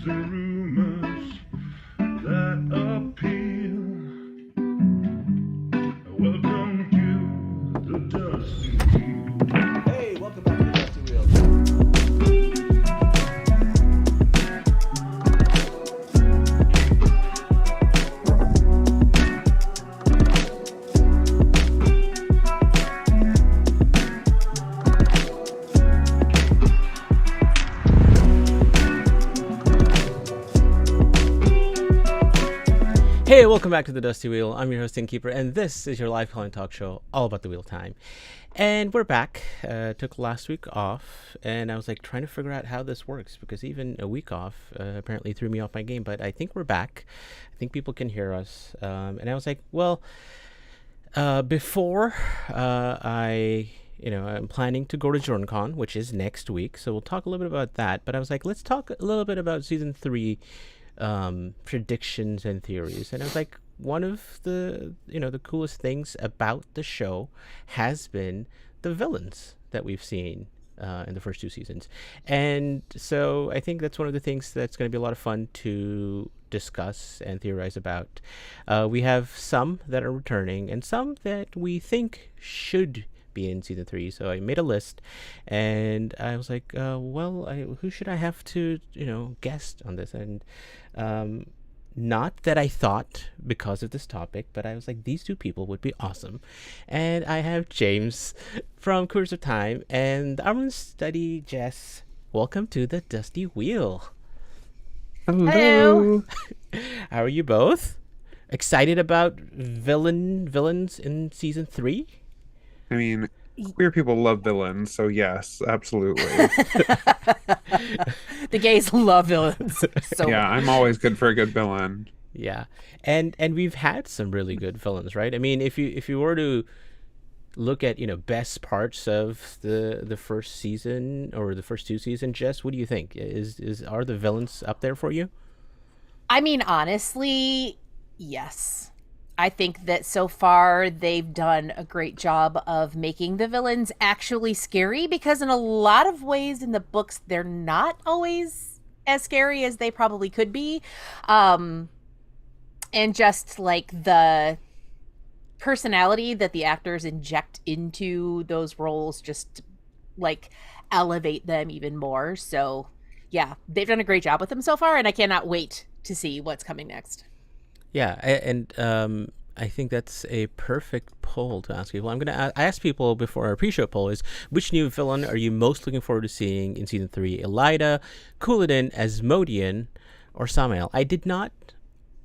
news and rumors that appeal. Welcome to the Dusty Wheel. Hey, welcome back to the Dusty Wheel. Hey, welcome back to the Dusty Wheel. I'm your host, Innkeeper, and this is your live calling talk show all about the wheel time. And we're back. Took last week off, and I was like trying to figure out how this works because even a week off apparently threw me off my game. But I think we're back. I think people can hear us. And I was like, well, before I'm planning to go to JordanCon, which is next week. So we'll talk a little bit about that. But I was like, let's talk a little bit about season 3 predictions and theories. And I was like, one of the coolest things about the show has been the villains that we've seen in the first 2 seasons. And so I think that's one of the things that's going to be a lot of fun to discuss and theorize about. We have some that are returning and some that we think should be in season 3. So I made a list and I was like, who should I have to guest on this? And not that I thought because of this topic, but I was like, these 2 people would be awesome. And I have James from Course of Time and Armand Study Jess. Welcome to the Dusty Wheel. Hello. How are you both? Excited about villains in season 3? I mean, queer people love villains, so yes, absolutely. The gays love villains. So Yeah, I'm always good for a good villain. Yeah, and we've had some really good villains, right? I mean, if you were to look at best parts of the first season or the first 2 seasons, Jess, what do you think? Are the villains up there for you? I mean, honestly, yes. I think that so far they've done a great job of making the villains actually scary, because in a lot of ways in the books they're not always as scary as they probably could be. And just like the personality that the actors inject into those roles just like elevate them even more. So yeah, they've done a great job with them so far, and I cannot wait to see what's coming next. Yeah, and I think that's a perfect poll to ask people. I'm going to ask people before our pre-show poll is, which new villain are you most looking forward to seeing in season 3? Elaida, Couladin, Asmodean, or Sammael? I did not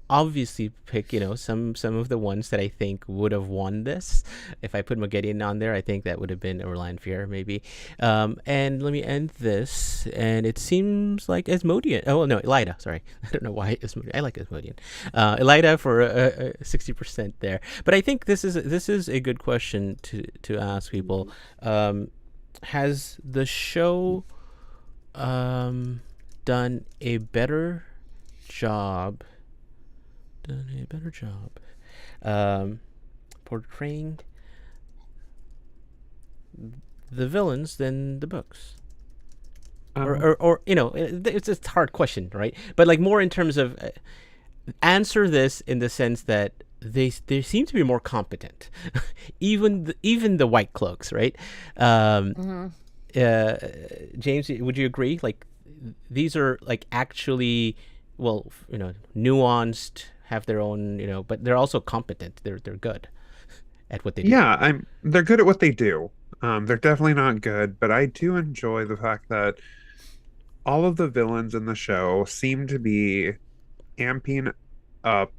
obviously pick some of the ones that I think would have won this. If I put Moghedien on there, I think that would have been or Lanfear maybe. And let me end this, and it seems like Asmodean. Oh no, Elaida, sorry. I don't know why Asmodean. I like Asmodean. Elaida for 60% there. But I think this is a good question to ask people. Has the show done a better job portraying the villains than the books? Or it's a hard question, right? But like more in terms of answer this in the sense that they seem to be more competent, even the Whitecloaks, right? James, would you agree? Like these are like actually nuanced, have their own, but they're also competent. They're good at what they do. Yeah, they're good at what they do. They're definitely not good, but I do enjoy the fact that all of the villains in the show seem to be amping up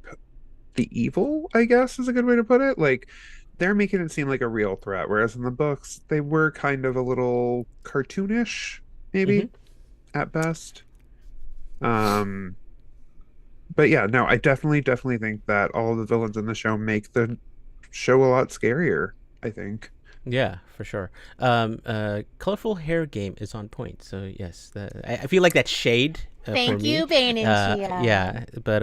the evil, I guess is a good way to put it. Like, they're making it seem like a real threat, whereas in the books, they were kind of a little cartoonish, maybe, at best. But yeah, no, I definitely think that all of the villains in the show make the show a lot scarier, I think. Yeah, for sure. Colorful hair game is on point. So yes, I feel like that shade. Thank you, Bane and Chia. Yeah, but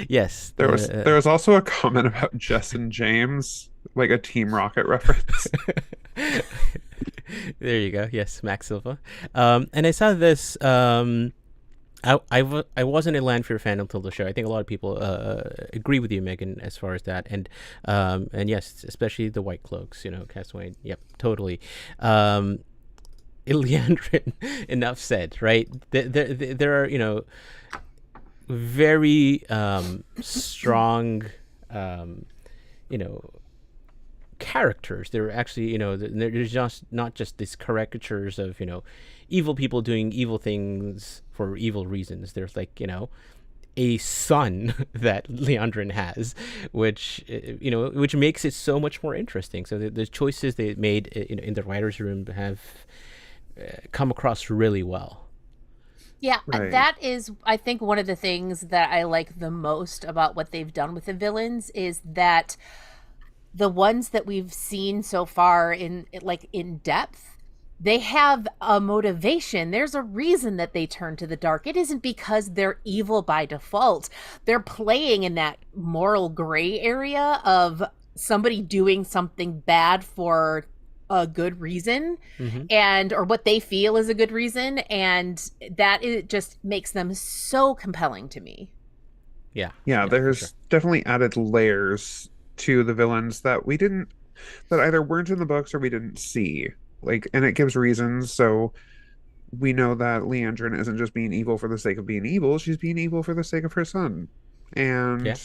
yes. There was also a comment about Jess and James, like a Team Rocket reference. There you go. Yes, Max Silva. And I saw this. I wasn't a Lanfear fan until the show. I think a lot of people agree with you, Megan, as far as that, and yes, especially the Whitecloaks. Castaway. Yep, totally. Liandrin, enough said. Right? There are very strong characters. They're actually there's just not just these caricatures of evil people doing evil things for evil reasons. There's like a son that Liandrin has, which makes it so much more interesting. So the choices they made in the writers' room have come across really well. Yeah, Right. that is, I think, one of the things that I like the most about what they've done with the villains is that the ones that we've seen so far in depth, they have a motivation. There's a reason that they turn to the dark. It isn't because they're evil by default. They're playing in that moral gray area of somebody doing something bad for a good reason, or what they feel is a good reason, and it just makes them so compelling to me. Yeah, Yeah, for there's sure. definitely added layers to the villains that either weren't in the books or we didn't see. And it gives reasons. So we know that Leandrin isn't just being evil for the sake of being evil, she's being evil for the sake of her son. Yeah. And,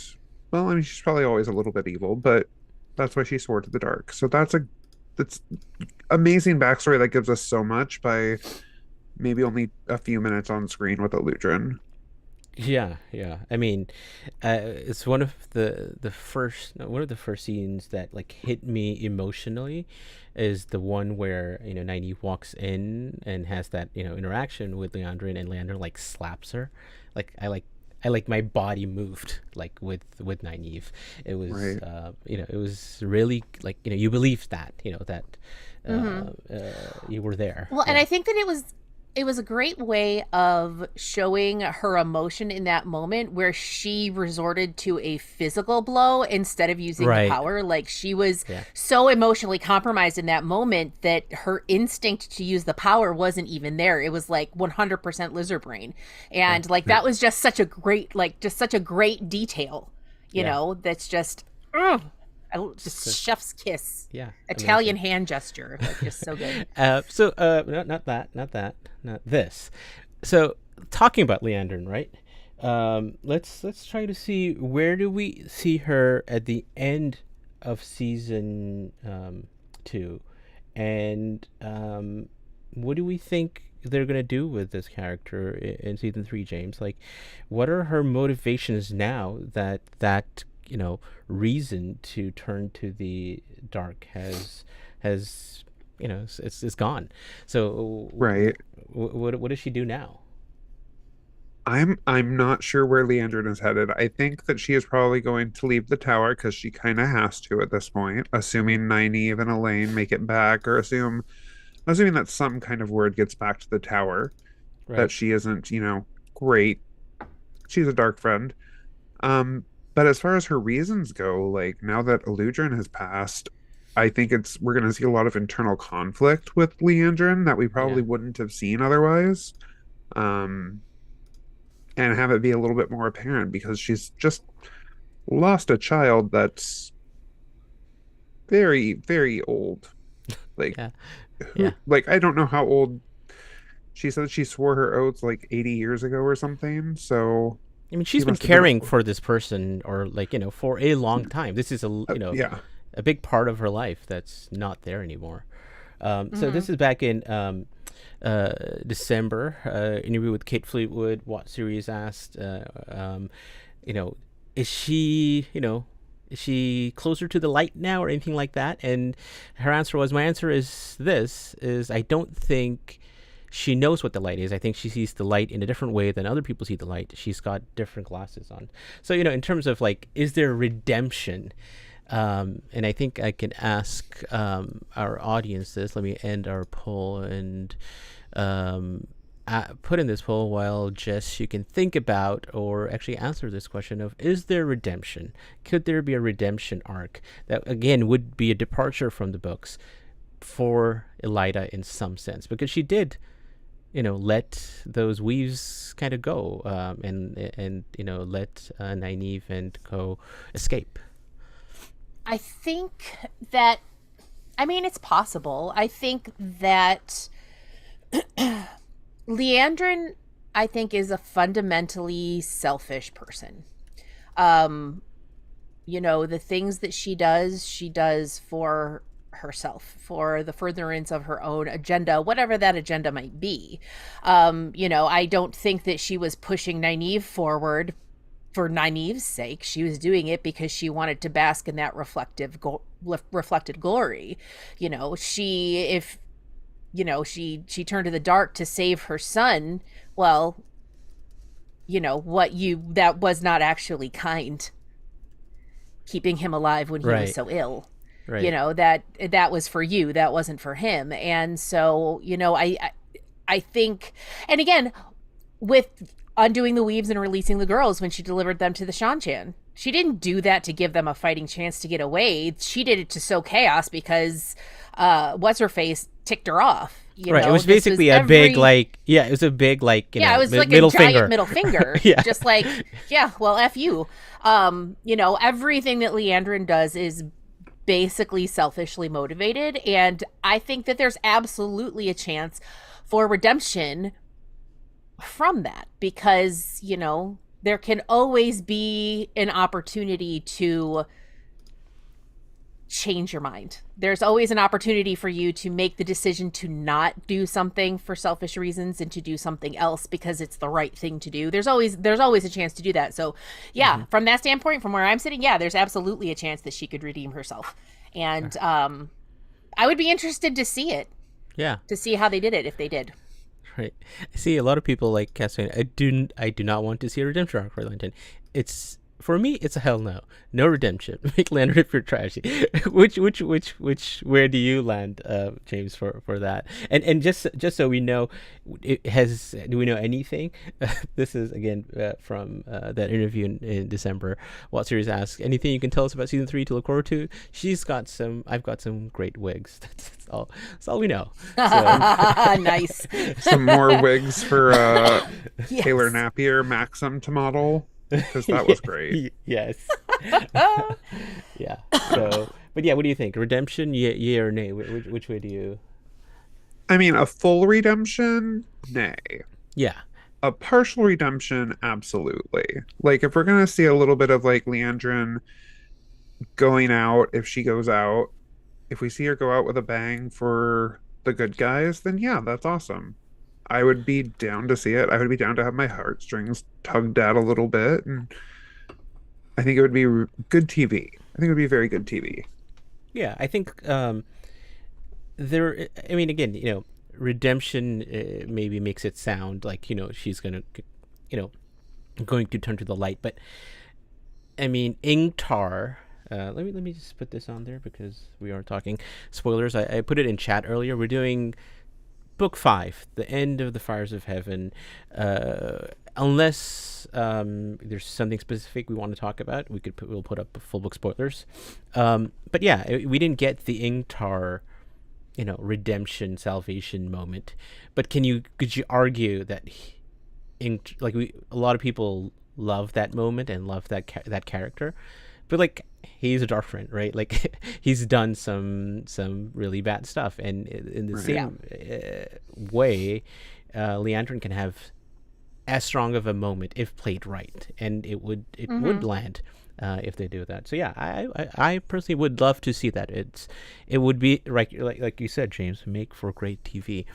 well, I mean, she's probably always a little bit evil, but that's why she swore to the dark. So that's amazing backstory that gives us so much by maybe only a few minutes on screen with Eludrin. Yeah, yeah. I mean, it's one of the first scenes that like hit me emotionally, is the one where Nynaeve walks in and has that interaction with Leandrin, and Leandrin like slaps her. I my body moved like with Nynaeve. It was Right. it was really like you believed that that you were there. Well, and Yeah. I think that it was a great way of showing her emotion in that moment where she resorted to a physical blow instead of using the Right. power. Like she was Yeah. so emotionally compromised in that moment that her instinct to use the power wasn't even there. It was like 100% lizard brain. And like that was just such a great detail, Yeah. that's just just chef's kiss. Yeah. Italian hand gesture. Like just so good. Not this. So talking about Leandrin, right? Let's try to see, where do we see her at the end of season 2, and what do we think they're gonna do with this character in season 3, James? Like, what are her motivations now that reason to turn to the dark has it's gone. So Right. what does she do now? I'm not sure where Leandrin is headed. I think that she is probably going to leave the tower because she kind of has to at this point, assuming Nynaeve and Elaine make it back, or assuming that some kind of word gets back to the tower that Right. she isn't, great. She's a dark friend. But as far as her reasons go, like now that Eludrin has passed, I think we're going to see a lot of internal conflict with Leandrin that we probably Yeah. wouldn't have seen otherwise. Um, and have it be a little bit more apparent because she's just lost a child that's very, very old. Like, Yeah. Yeah. like I don't know how old. She said she swore her oaths like 80 years ago or something. So I mean, she she's been must have been caring for this person, or like for a long time. This is yeah. a big part of her life that's not there anymore. So this is back in December. Interview with Kate Fleetwood. What series asked, is she, is she closer to the light now or anything like that? And her answer was, my answer is I don't think she knows what the light is. I think she sees the light in a different way than other people see the light. She's got different glasses on. So, in terms of like, is there redemption? And I think I can ask our audience this. Let me end our poll and put in this poll while Jess, you can think about or actually answer this question of, is there redemption? Could there be a redemption arc that, again, would be a departure from the books for Elaida in some sense? Because she did let those weaves kind of go, and let Nynaeve and co escape. I think that, I mean, it's possible. I think that Liandrin, I think, is a fundamentally selfish person. The things that she does for herself, for the furtherance of her own agenda, whatever that agenda might be. I don't think that she was pushing Nynaeve forward for Nynaeve's sake. She was doing it because she wanted to bask in that reflected glory. She turned to the dark to save her son. Well, that was not actually kind. Keeping him alive when he was so ill. Right. That was for you. That wasn't for him. And so, I think, and again, with undoing the weaves and releasing the girls when she delivered them to the Shanchan, she didn't do that to give them a fighting chance to get away. She did it to sow chaos because what's her face ticked her off. It was basically it was a big middle finger. Giant middle finger. Yeah. Just like, yeah, well, F you. Everything that Liandrin does is basically selfishly motivated, and I think that there's absolutely a chance for redemption from that, because there can always be an opportunity to change your mind. There's always an opportunity for you to make the decision to not do something for selfish reasons and to do something else because it's the right thing to do. There's always a chance to do that. So yeah, from that standpoint, from where I'm sitting, yeah, there's absolutely a chance that she could redeem herself. And I would be interested to see it. Yeah. To see how they did it, if they did. Right. I see a lot of people like saying, I do not want to see a redemption arc for Liandrin. For me, it's a hell no. No redemption. Make Liandrin if you're trashy. Where do you land, James, for that? And just so we know, do we know anything? This is again from that interview in December. What series asks, anything you can tell us about season 3 to look forward to? I've got some great wigs. That's all we know. So. Nice. Some more wigs for Yes. Taylor Napier Maxim to model. Because that was great. Yes. Yeah. So, but yeah, what do you think? Redemption, yeah or nay? Which way do you? I mean, a full redemption, nay. Yeah. A partial redemption, absolutely. Like, if we're gonna see a little bit of like Liandrin going out, if she goes out, if we see her go out with a bang for the good guys, then yeah, that's awesome. I would be down to see it. I would be down to have my heartstrings tugged at a little bit, and I think it would be good TV. I think it would be very good TV. Yeah, I think redemption maybe makes it sound like she's going to turn to the light, but I mean, Ingtar. Let me just put this on there because we are talking spoilers. I put it in chat earlier. We're doing Book 5, the end of the Fires of Heaven. Unless there's something specific we want to talk about, we'll put up full book spoilers. But yeah, we didn't get the Ingtar, redemption, salvation moment. But could you argue that a lot of people love that moment and love that character, but like, he's a dark friend, right? Like, he's done some really bad stuff, and in the same way, Liandrin can have as strong of a moment if played right, and it would land if they do that. So yeah, I personally would love to see that. It would be like you said, James, make for great TV.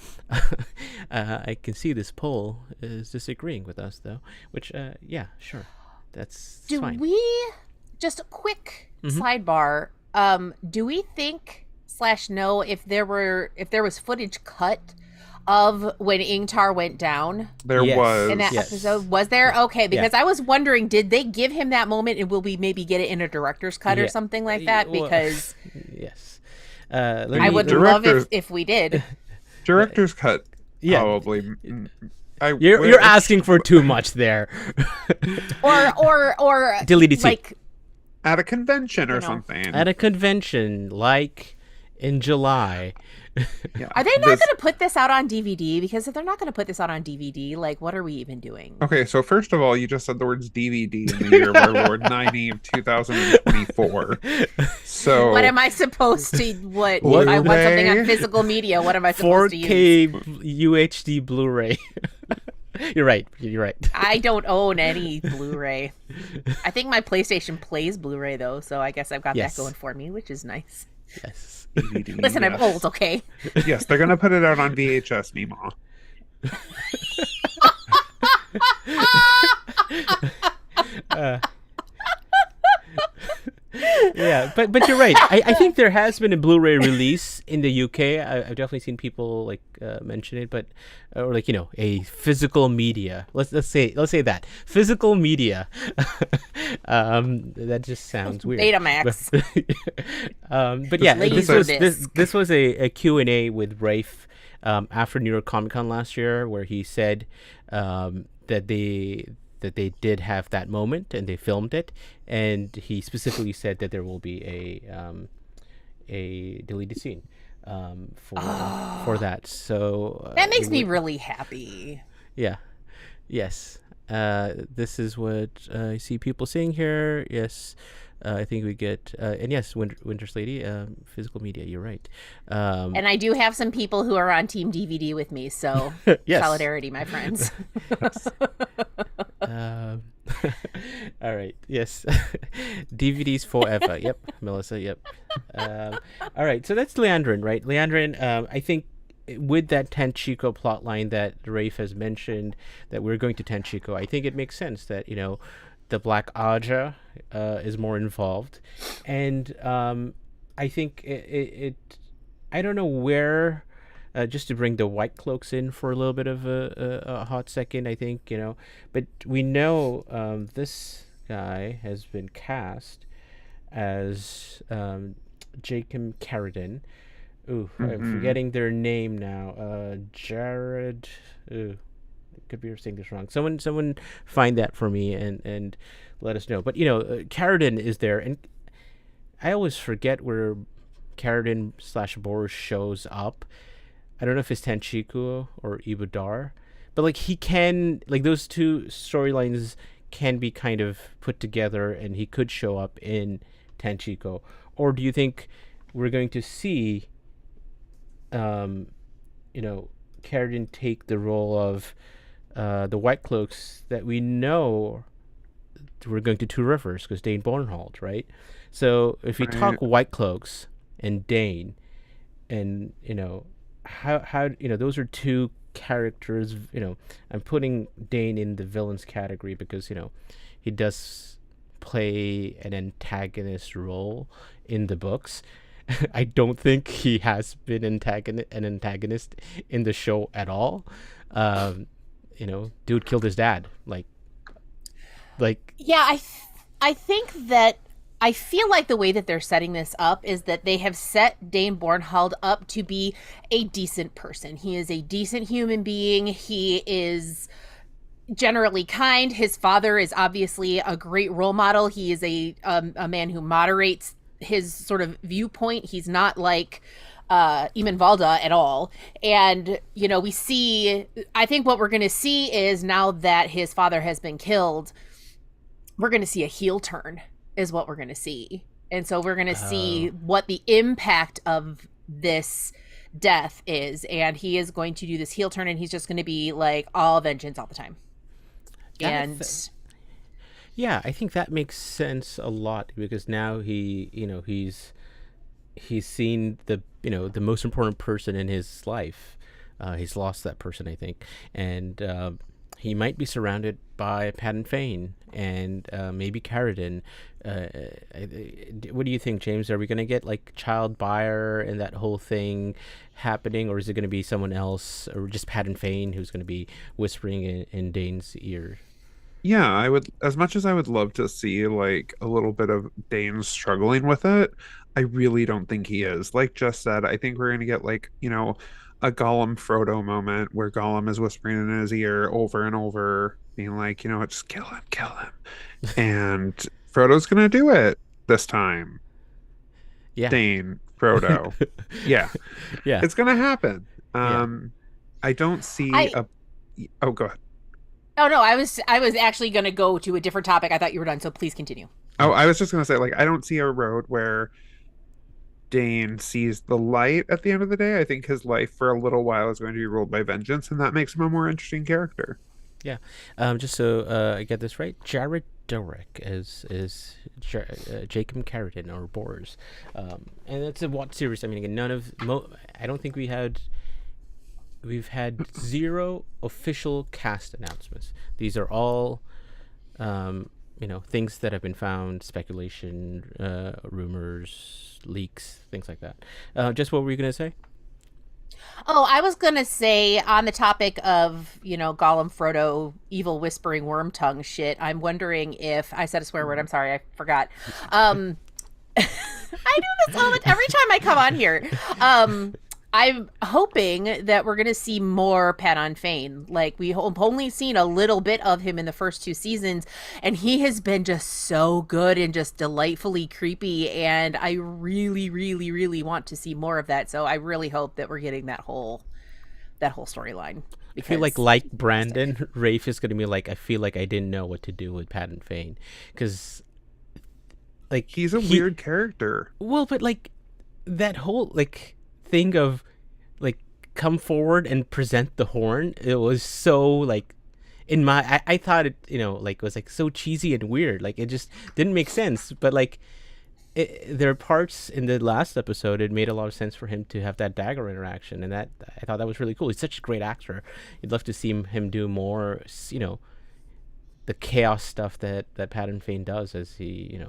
I can see this poll is disagreeing with us though, which yeah, sure, that's fine. Just a quick sidebar. Do we think / know if there was footage cut of when Ingtar went down? There was in that episode. Was there? Okay, because I was wondering, did they give him that moment, and will we maybe get it in a director's cut or something like that? Because yes, I would love if we did. Director's cut, probably. You're asking for too much there. or deleted like. At a convention or something. At a convention, like in July. Yeah. Are they not This- going to put this out on DVD? Because if they're not going to put this out on DVD, like, what are we even doing? Okay, so first of all, you just said the words DVD in the year of our Lord 2024. So What am I supposed to? What What? if I want something on Blu-ray? physical media? What am I supposed to use? 4K UHD Blu-ray. You're right. You're right. I don't own any Blu-ray. I think my PlayStation plays Blu-ray though, so I guess I've got Yes. that going for me, which is nice. Yes. DVD, Listen, I'm yes. old, okay? Yes, they're gonna put it out on VHS, Mima. Yeah, but you're right. I think there has been a Blu-ray release in the UK. I've definitely seen people like mention it, but or like a physical media. Let's say that physical media. That just sounds weird. Betamax. But yeah, Laserdisc. this was a Q&A with Rafe after New York Comic Con last year, where he said that they did have that moment and they filmed it, and he specifically said that there will be a deleted scene for that. So That makes me really happy. yeah. Yes. This is what I see people saying here. Yes. I think we get and yes, Winter's Lady, physical media. You're right. And I do have some people who are on Team DVD with me, so Yes. solidarity, my friends. All right. Yes. DVDs forever. Yep. Melissa. Yep. All right. So that's Liandrin, right? Liandrin. I think with that Tanchico plotline that Rafe has mentioned, that we're going to Tanchico, I think it makes sense that the Black Aja is more involved, and I think it I don't know where. Just to bring the Whitecloaks in for a little bit of a hot second, I think, but we know this guy has been cast as Jacob Couladin. Ooh, I'm forgetting their name now. Jared. Ooh, could be saying this wrong. Someone find that for me and let us know. But Couladin is there, and I always forget where Couladin / Boris shows up. I don't know if it's Tanchico or Ibudar, but like he can, like those two storylines can be kind of put together, and he could show up in Tanchico. Or do you think we're going to see, Couladin take the role of the Whitecloaks that we know we're going to Two Rivers because Dain Bornhald, right? So if we talk Whitecloaks and Dain, and how those are two characters. I'm putting Dain in the villains category because he does play an antagonist role in the books. I don't think he has been an antagonist in the show at all. Dude killed his dad. Like Yeah, I think that I feel like the way that they're setting this up is that they have set Dain Bornhald up to be a decent person. He is a decent human being. He is generally kind. His father is obviously a great role model. He is a man who moderates his sort of viewpoint. He's not like Eamon Valda at all. And, we see, I think what we're going to see is now that his father has been killed, we're going to see a heel turn is what we're going to see. And so we're going to see what the impact of this death is. And he is going to do this heel turn, and he's just going to be like all vengeance all the time. Yeah, I think that makes sense a lot because now he's seen the the most important person in his life. He's lost that person, I think, and he might be surrounded by Padan Fain and maybe Couladin. What do you think, James? Are we going to get like Child Buyer and that whole thing happening, or is it going to be someone else, or just Padan Fain who's going to be whispering in Dain's ear? Yeah, I would, as much as I would love to see like a little bit of Dain struggling with it, I really don't think he is. Like Jess said, I think we're gonna get like, a Gollum Frodo moment where Gollum is whispering in his ear over and over, being like, just kill him. And Frodo's gonna do it this time. Yeah. Dain Frodo. Yeah, Yeah. it's gonna happen. Yeah. I don't see I- a. Oh, go ahead. Oh no, I was actually going to go to a different topic. I thought you were done, so please continue. Oh, I was just gonna say, like, I don't see a road where Dane sees the light at the end of the day. I think his life for a little while is going to be ruled by vengeance, and that makes him a more interesting character. Yeah. Just so I get this right, Jared Derek is Jacob Carradine or Bors, and it's a what series? I mean, again, I don't think we've had 0 official cast announcements. These are all, things that have been found, speculation, rumors, leaks, things like that. Just what were you gonna say? Oh, I was going to say on the topic of, Gollum, Frodo, evil whispering worm tongue shit, I'm wondering if I said a swear word. I'm sorry, I forgot. I do this every time I come on here. I'm hoping that we're going to see more Padan Fain. Like, we've only seen a little bit of him in the first 2 seasons, and he has been just so good and just delightfully creepy, and I really, really, really want to see more of that. So I really hope that we're getting that whole storyline. I feel like Brandon, Rafe is going to be like, I feel like I didn't know what to do with Padan Fain. Because, like... He's a weird character. Well, but, like, that whole, like... thing of like come forward and present the horn, it was so like I thought it like was like so cheesy and weird, like it just didn't make sense, but like there are parts in the last episode it made a lot of sense for him to have that dagger interaction, and that I thought that was really cool. He's such a great actor. You'd love to see him do more the chaos stuff that Padan Fain does as he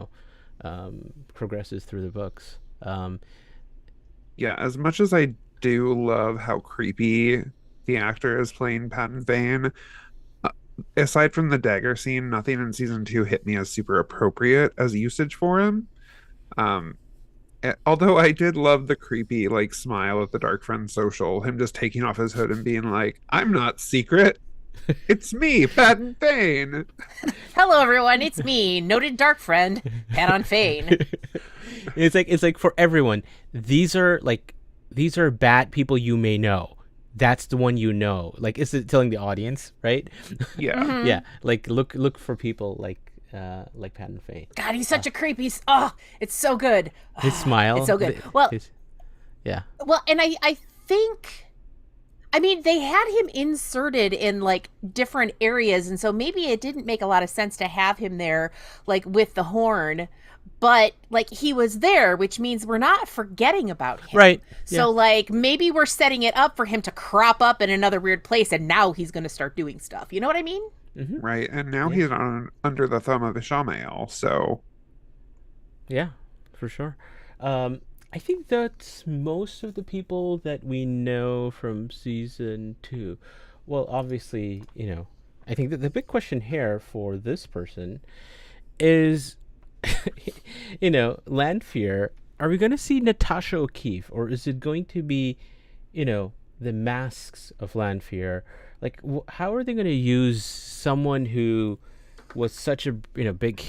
progresses through the books. Yeah, as much as I do love how creepy the actor is playing Padan Fain, aside from the dagger scene, nothing in season 2 hit me as super appropriate as usage for him. Although I did love the creepy like smile at the Dark Friend social, him just taking off his hood and being like, "I'm not secret. It's me, Padan Fain." Hello, everyone. It's me, noted dark friend, Padan Fain. It's like for everyone, these are bad people you may know. That's the one Like, is it telling the audience, right? Yeah. Mm-hmm. Yeah. Like look for people like Padan Fain. God, he's such a creepy. It's so good. His smile. It's so good. Well, yeah. Well, and I think. I mean, they had him inserted in like different areas, and so maybe it didn't make a lot of sense to have him there, like with the horn, but like he was there, which means we're not forgetting about him. Right. So like maybe we're setting it up for him to crop up in another weird place, and now he's going to start doing stuff. You know what I mean? Mm-hmm. Right. And now he's under the thumb of Sammael, so. Yeah, for sure. I think that's most of the people that we know from season 2. Well, obviously, I think that the big question here for this person is, Lanfear, are we going to see Natasha O'Keefe, or is it going to be, the masks of Lanfear? Like, how are they going to use someone who was such a, big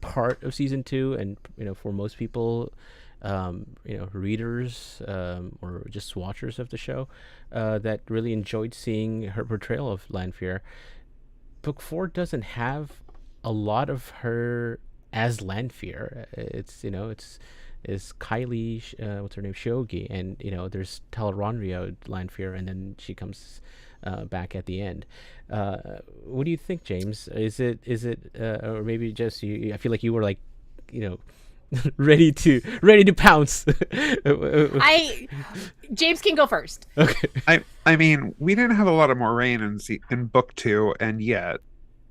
part of season 2, and, for most people, readers or just watchers of the show that really enjoyed seeing her portrayal of Lanfear. Book 4 doesn't have a lot of her as Lanfear. It's Kylie, what's her name, Shogi, and there's Tel'aran'rhiod Lanfear, and then she comes back at the end. What do you think, James? Is it or maybe just you? I feel like you were like, ready to pounce. James can go first. Okay. I mean, we didn't have a lot of Moraine in book 2, and yet.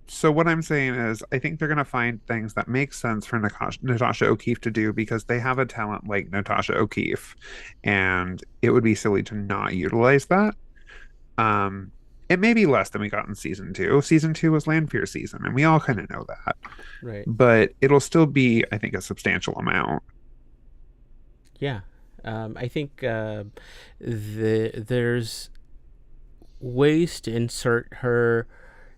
So what I'm saying is, I think they're going to find things that make sense for Natasha O'Keefe to do, because they have a talent like Natasha O'Keefe, and it would be silly to not utilize that. It may be less than we got in season 2. Season 2 was Lanfear season, and we all kind of know that. Right. But it'll still be, I think, a substantial amount. Yeah. I think there's ways to insert her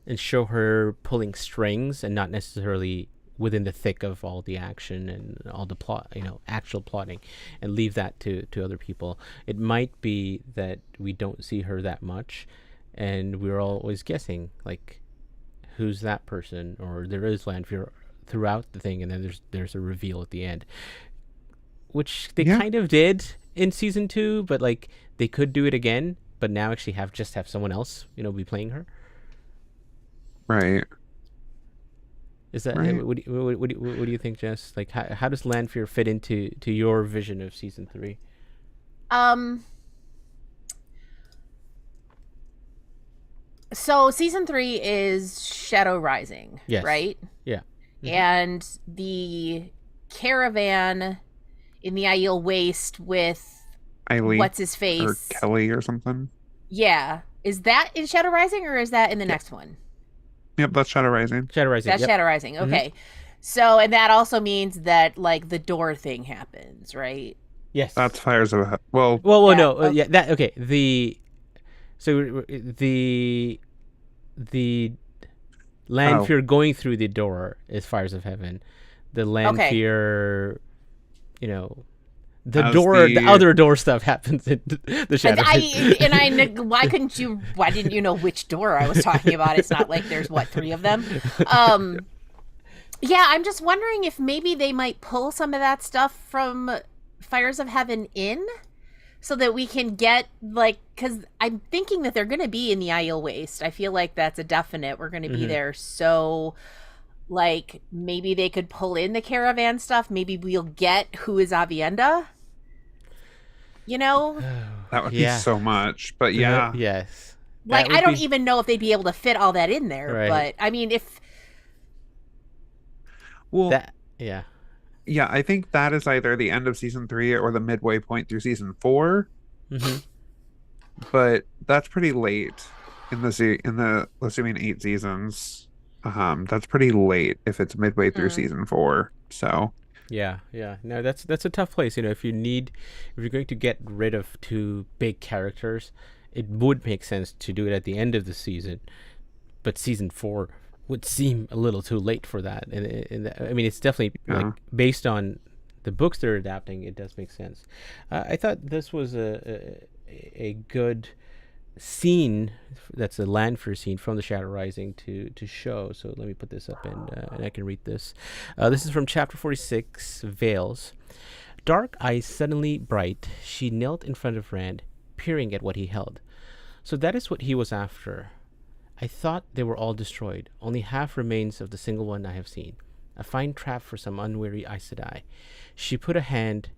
and show her pulling strings and not necessarily within the thick of all the action and all the plot, actual plotting, and leave that to other people. It might be that we don't see her that much, and we're always guessing, like, who's that person, or there is Lanfear throughout the thing, and then there's a reveal at the end, which they kind of did in season 2, but like they could do it again, but now actually have someone else, be playing her. Right. Is that Right. what do you think, Jess? Like, how does Lanfear fit into your vision of season 3? So season 3 is Shadow Rising, Yes. right? Yeah. And the caravan in the Aiel Waste with Eileen what's his or face? Kelly or something. Yeah. Is that in Shadow Rising or is that in the next one? Yep, that's Shadow Rising. Shadow Rising. That's yep. Shadow Rising. Okay. So, and that also means that like the door thing happens, right? Yes. That's Fires of well. Well, Yeah, no, okay. yeah, that okay. The Lanfear going through the door is Fires of Heaven. The Lanfear, the As door, the the- other door stuff happens in the Shadow. Why didn't you know which door I was talking about? It's not like there's 3 of them. Yeah, I'm just wondering if maybe they might pull some of that stuff from Fires of Heaven in, so that we can get because I'm thinking that they're going to be in the Aiel Waste. I feel like that's a definite. We're going to be there, so maybe they could pull in the caravan stuff. Maybe we'll get who is Avienda. That would be so much, but yeah. Yes. I don't even know if they'd be able to fit all that in there. Right. But I mean, if Yeah, I think that is either the end of season 3 or the midway point through season 4. Mm-hmm. But that's pretty late in the assuming 8 seasons. That's pretty late if it's midway through season 4. So Yeah. No, that's a tough place. If you're going to get rid of 2 big characters, it would make sense to do it at the end of the season. But season 4 would seem a little too late for that. And I mean, it's definitely based on the books they're adapting. It does make sense. I thought this was a good scene. That's a Lanfear scene from the Shadow Rising to show. So let me put this up and I can read this. This is from chapter 46, Veils. Dark eyes suddenly bright, she knelt in front of Rand, peering at what he held. So that is what he was after. I thought they were all destroyed. Only half remains of the single one I have seen. A fine trap for some unwary Aes Sedai. She put a hand,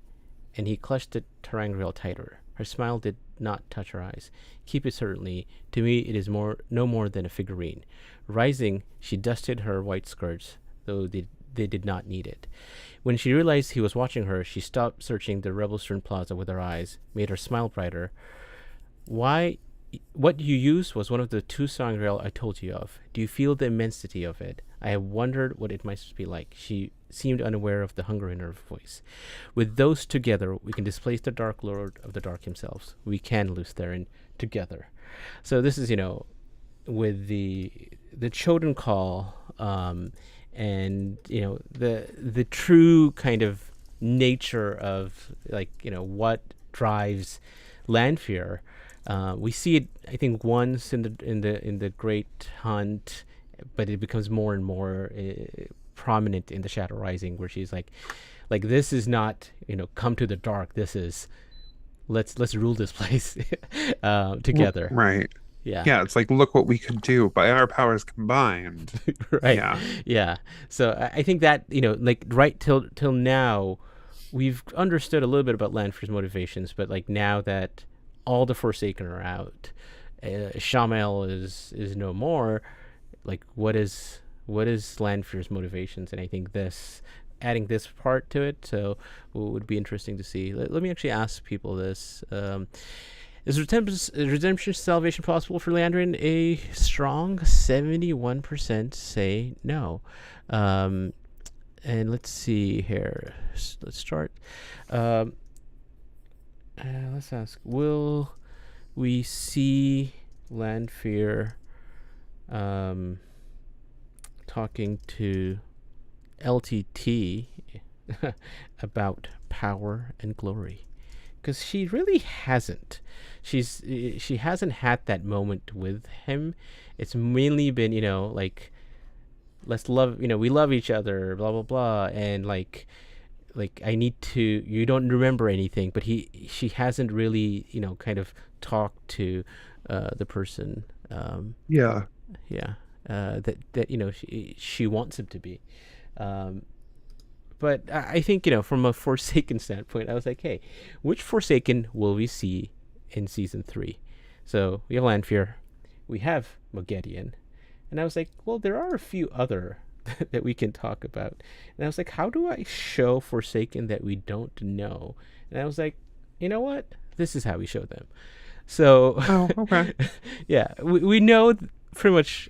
and he clutched the ter'angreal tighter. Her smile did not touch her eyes. Keep it certainly. To me, it is no more than a figurine. Rising, she dusted her white skirts, though they did not need it. When she realized he was watching her, she stopped searching the Rebelstern Plaza with her eyes, made her smile brighter. What you used was one of the 2 sangreal I told you of. Do you feel the immensity of it? I have wondered what it might be like. She seemed unaware of the hunger in her voice. With those together, we can displace the Dark Lord of the Dark himself. We can lose Theron together. So this is, with the Choden Call, and the true kind of nature of what drives Lanfear. We see it, I think, once in the Great Hunt, but it becomes more and more prominent in the Shadow Rising, where she's like this is not come to the dark. This is let's rule this place together. Right. Yeah. It's like, look what we could do by our powers combined. Right. Yeah. So I think that right till now, we've understood a little bit about Lanfear's motivations, but now that all the Forsaken are out, Sammael is no more. What is Lanfear's motivations? And I think adding this part to it, so would be interesting to see. Let me actually ask people this: is redemption salvation possible for Liandrin? A strong 71% say no. And let's see here. Let's start. Let's ask, will we see Lanfear talking to LTT about power and glory, because she really hasn't. She hasn't had that moment with him. It's mainly been, like, let's love, we love each other, blah blah blah, and like I need to. You don't remember anything, but she hasn't really, kind of talked to the person. Yeah. Yeah. That she wants him to be. But I think, from a Forsaken standpoint, I was like, hey, which Forsaken will we see in season 3? So we have Lanfear, we have Moghedien, and I was like, well, there are a few other that we can talk about. And I was like, how do I show Forsaken that we don't know? And I was like, you know what? This is how we show them. So, Oh, okay. yeah, we know pretty much,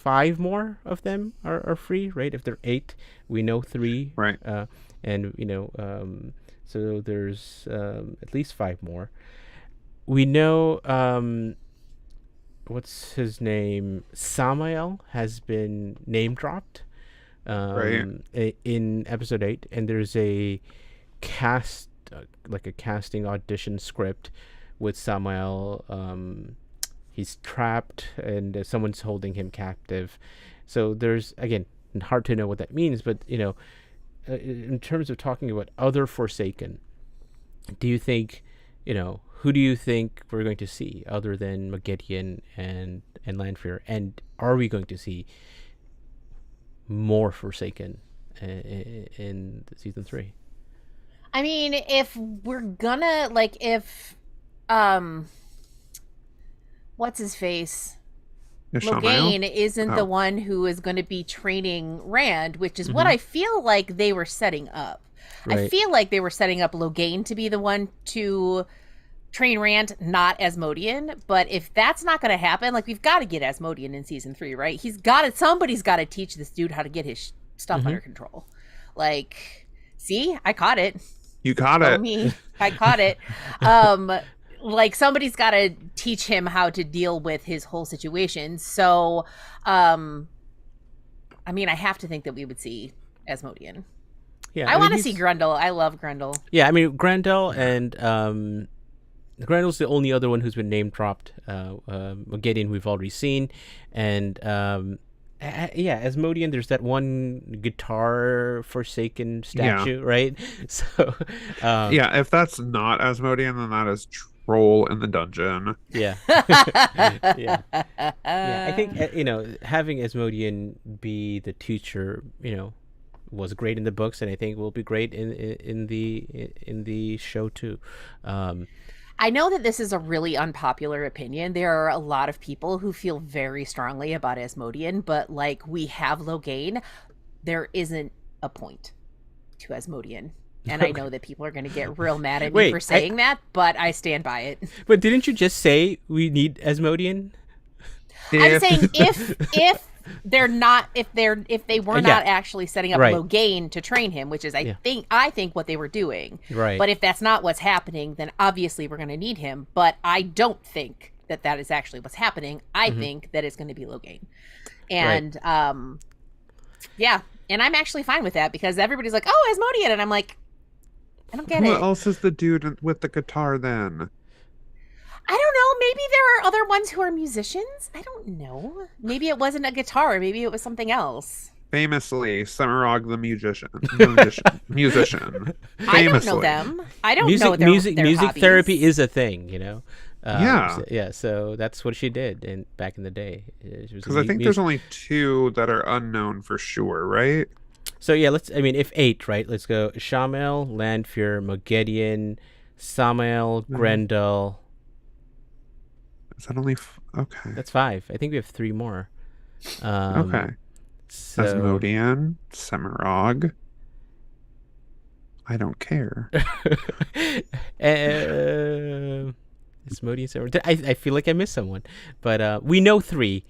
5 more of them are free, right? If there are 8, we know 3. Right. And, so there's at least 5 more. We know, what's his name? Sammael has been name dropped in episode 8. And there's a like a casting audition script with Sammael. He's trapped and someone's holding him captive. So there's, again, hard to know what that means, but in terms of talking about other Forsaken, do you think, who do you think we're going to see other than Moghedien and Lanfear? And are we going to see more Forsaken in season 3? I mean, if we're gonna, what's his face? Moghedien isn't the one who is going to be training Rand, which is what I feel like they were setting up. Right. I feel like they were setting up Logain to be the one to train Rand, not Asmodean. But if that's not going to happen, we've got to get Asmodean in season 3, right? Somebody's got to teach this dude how to get his stuff under control. See, I caught it. You caught it. Me, I caught it. Somebody's got to teach him how to deal with his whole situation. So, I have to think that we would see Asmodean. Yeah, I want to see Grandael. I love Grandael. Yeah, Grandael and Grandael's the only other one who's been name dropped. Moghedien we've already seen, and Asmodean. There's that one guitar Forsaken statue, right? So, if that's not Asmodean, then that is Troll in the dungeon. Yeah. Yeah. I think having Asmodean be the teacher, was great in the books, and I think will be great in the show too. I know that this is a really unpopular opinion. There are a lot of people who feel very strongly about Asmodean, but we have Logain, there isn't a point to Asmodean. And I know that people are going to get real mad at me for saying that, but I stand by it. But didn't you just say we need Asmodean? I'm saying if they're not, if they were not actually setting up Logain to train him, which is I think what they were doing. Right. But if that's not what's happening, then obviously we're going to need him. But I don't think that is actually what's happening. I think that it's going to be Logain. And and I'm actually fine with that because everybody's like, "Oh, Asmodean," and I'm like, I don't get it. Who else is the dude with the guitar then? I don't know. Maybe there are other ones who are musicians. I don't know. Maybe it wasn't a guitar. Maybe it was something else. Famously, Semirog the musician. Famously. I don't know them. I don't know their music hobbies. therapy is a thing, Yeah. So that's what she did back in the day. Because I think there's only 2 that are unknown for sure, right? So if 8, right? Let's go Sammael, Lanfear, Moghedien, Sammael, Grandael. Is that only okay? That's 5. I think we have 3 more. Okay. So... Asmodean, Semirog. I don't care. Asmodean, Semirog. I feel like I missed someone, but we know 3.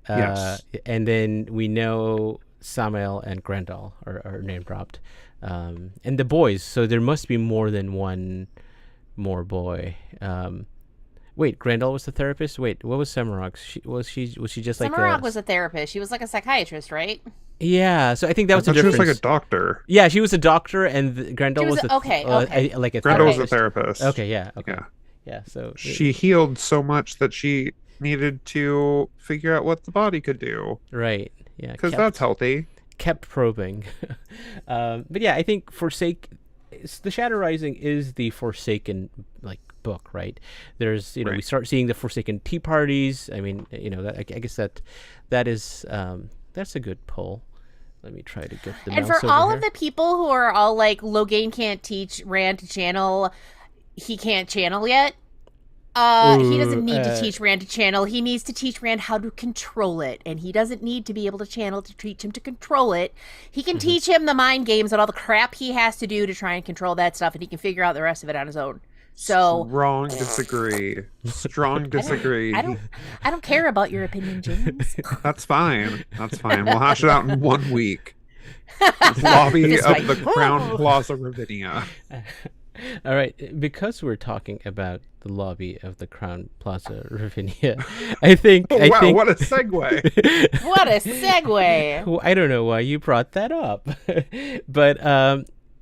Yes. And then we know Sammael and Grandael are name dropped, and the boys. So there must be more than one more boy. Wait, Grandael was the therapist. Wait, what was Semarog? Was she just like Samarog was a therapist. She was like a psychiatrist, right? Yeah, so I think that was the She difference. was like a doctor. Yeah, she was a doctor, and Grandael was okay. like a Grandael was a therapist. therapist. Okay, yeah, okay, Yeah. yeah. So She healed so much that she needed to figure out what the body could do. right, yeah, Because that's healthy. kept probing. But yeah, I think the Shadow Rising is the Forsaken like book, right? There's we start seeing the Forsaken tea parties. I mean, that I guess that is that's a good pull. Let me try to get the And mouse for over all here. of the people who are all like, Logain can't teach Rand to channel, he can't channel yet. He doesn't need to teach Rand to channel. He needs to teach Rand how to control it. And he doesn't need to be able to channel to teach him to control it. He can teach him the mind games and all the crap he has to do to try and control that stuff, and he can figure out the rest of it on his own. So Strong disagree. Strong disagree. I don't care about your opinion, James. That's fine. That's fine. We'll hash it out in 1 week. Lobby of the Crown Plaza Ravinia. All right, because we're talking about the lobby of the Crown Plaza Ravinia, I think. Wow, what a segue! What a segue! Well, I don't know why you brought that up, but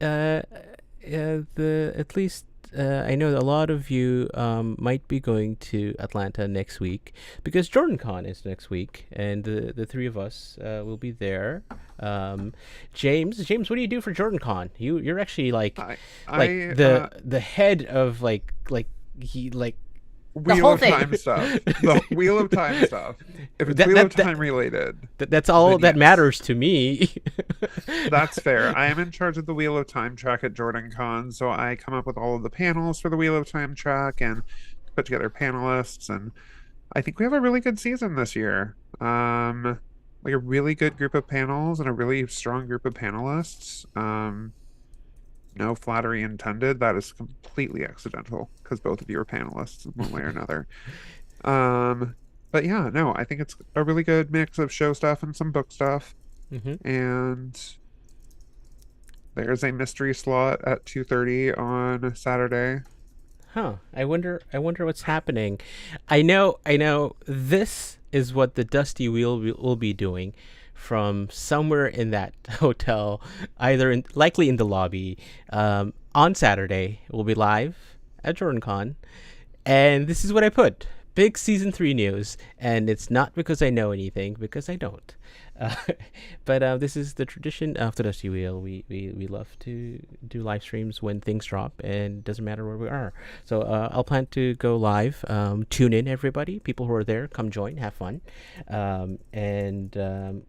at least I know that a lot of you might be going to Atlanta next week because JordanCon is next week, and the three of us will be there. James, what do you do for JordanCon? You're actually the head of Wheel whole of thing. Time stuff. The Wheel of Time stuff. If it's Wheel of Time related, that's all then that yes. matters to me. That's fair. I am in charge of the Wheel of Time track at JordanCon, so I come up with all of the panels for the Wheel of Time track and put together panelists, and I think we have a really good season this year. Like a really good group of panels and a really strong group of panelists. No flattery intended. That is completely accidental because both of you are panelists in one way or another. But yeah, no, I think it's a really good mix of show stuff and some book stuff. Mm-hmm. And there's a mystery slot at 2:30 on Saturday. Huh. I wonder what's happening. I know this is what the Dusty Wheel will be doing from somewhere in that hotel, likely in the lobby. On Saturday, we'll be live at JordanCon, and this is what I put: big season 3 news. And it's not because I know anything, because I don't. But this is the tradition of the Dusty Wheel. We love to do live streams when things drop, and it doesn't matter where we are. So I'll plan to go live. Tune in, everybody. People who are there, come join, have fun, and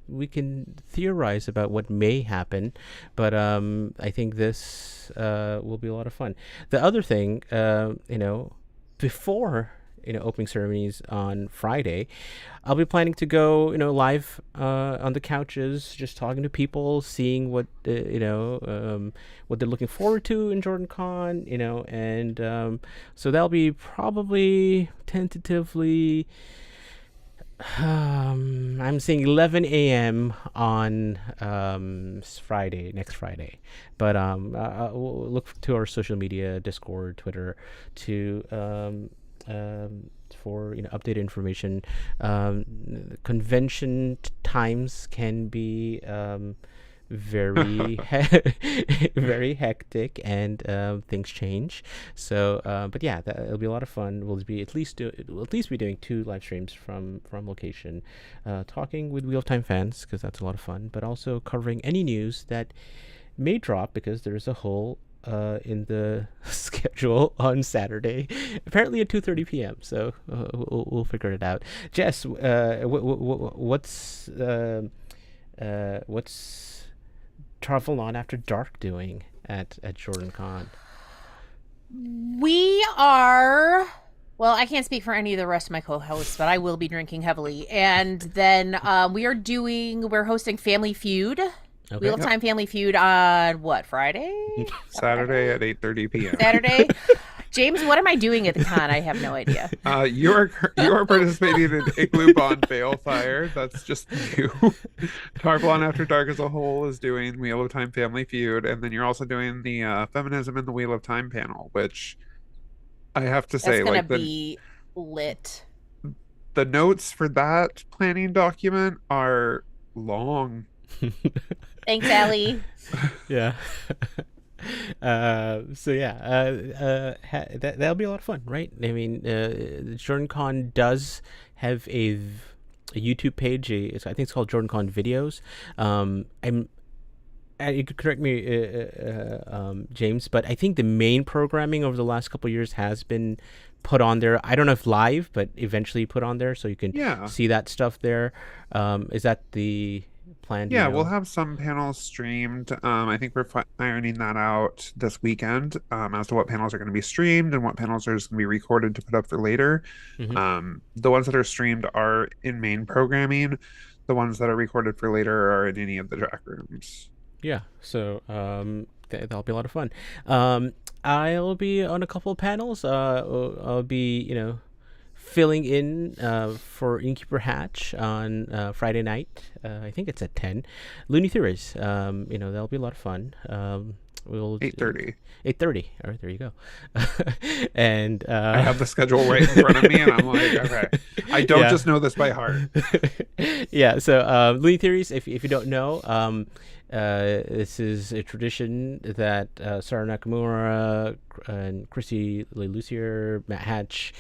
we can theorize about what may happen, but I think this will be a lot of fun. The other thing, before opening ceremonies on Friday, I'll be planning to go live on the couches, just talking to people, seeing what what they're looking forward to in JordanCon, and so that'll be probably tentatively I'm saying 11 a.m. on next Friday. But we'll look to our social media, Discord, Twitter, to for updated information. Convention times can be very very hectic, and things change. So but yeah, it'll be a lot of fun. We'll be at least be doing 2 live streams from location, talking with Wheel of Time fans, because that's a lot of fun, but also covering any news that may drop, because there's a hole in the schedule on Saturday, apparently at 2:30 p.m. So we'll figure it out. Jess, what's Travel On After Dark doing at JordanCon? We are... Well, I can't speak for any of the rest of my co-hosts, but I will be drinking heavily. And then we're hosting Family Feud. Okay. Wheel of Time Family Feud on what, Friday? Saturday at 8:30 p.m. Saturday? James, what am I doing at the con? I have no idea. You are participating in Igloo Bond Balefire. That's just you. Tarvalon After Dark as a whole is doing Wheel of Time Family Feud, and then you're also doing the Feminism in the Wheel of Time panel, which I have to That's say, gonna like be lit. the notes for that planning document are long. Thanks, Allie. Yeah. So yeah, that'll be a lot of fun, right? I mean, JordanCon does have a YouTube page. I think it's called JordanCon Videos. You could correct me, James, but I think the main programming over the last couple of years has been put on there. I don't know if live, but eventually put on there, so you can Yeah. see that stuff there. Is that the plan? Do you Yeah, we'll know? have some panels streamed. I think we're ironing that out this weekend, as to what panels are going to be streamed and what panels are just going to be recorded to put up for later. Mhm. The ones that are streamed are in main programming. The ones that are recorded for later are in any of the track rooms. Yeah, so that'll be a lot of fun. I'll be on a couple of panels. I'll be, filling in for Innkeeper Hatch on Friday night. I think it's at 10. Looney Theories. That'll be a lot of fun. We'll 8:30. 8:30. All right, there you go. And I have the schedule right in front of me, and I'm like, okay, I don't Yeah. just know this by heart. Yeah, so Looney Theories, if you don't know, this is a tradition that Sarah Nakamura and Chrissy Lucier, Matt Hatch,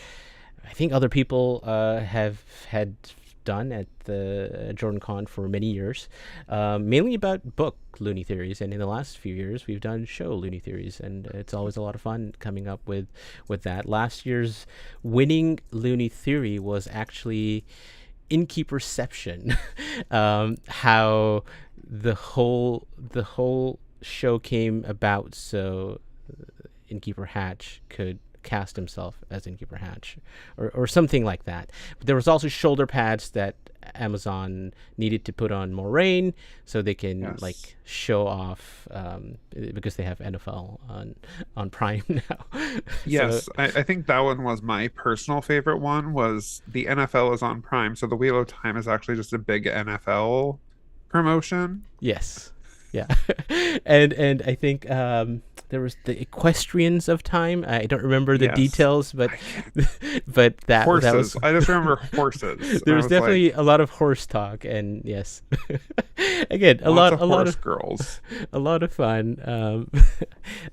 I think other people have had done at the JordanCon for many years, mainly about book Looney Theories, and in the last few years we've done show Looney Theories, and it's always a lot of fun coming up with that. Last year's winning Looney Theory was actually Innkeeperception. How the whole show came about, so Innkeeper Hatch could cast himself as Innkeeper Hatch, or something like that. But there was also shoulder pads that Amazon needed to put on Moraine so they can Yes. like show off, because they have NFL on Prime now. Yes, So, I think that one was my personal favorite one. Was the NFL is on Prime, so the Wheel of Time is actually just a big NFL promotion. yes. Yeah. and I think there was the Equestrians of Time. I don't remember the Yes. details, but but that Horses. was I just remember horses. there I was was definitely like, a lot of horse talk, and yes, again, lots of horse girls. a lot of fun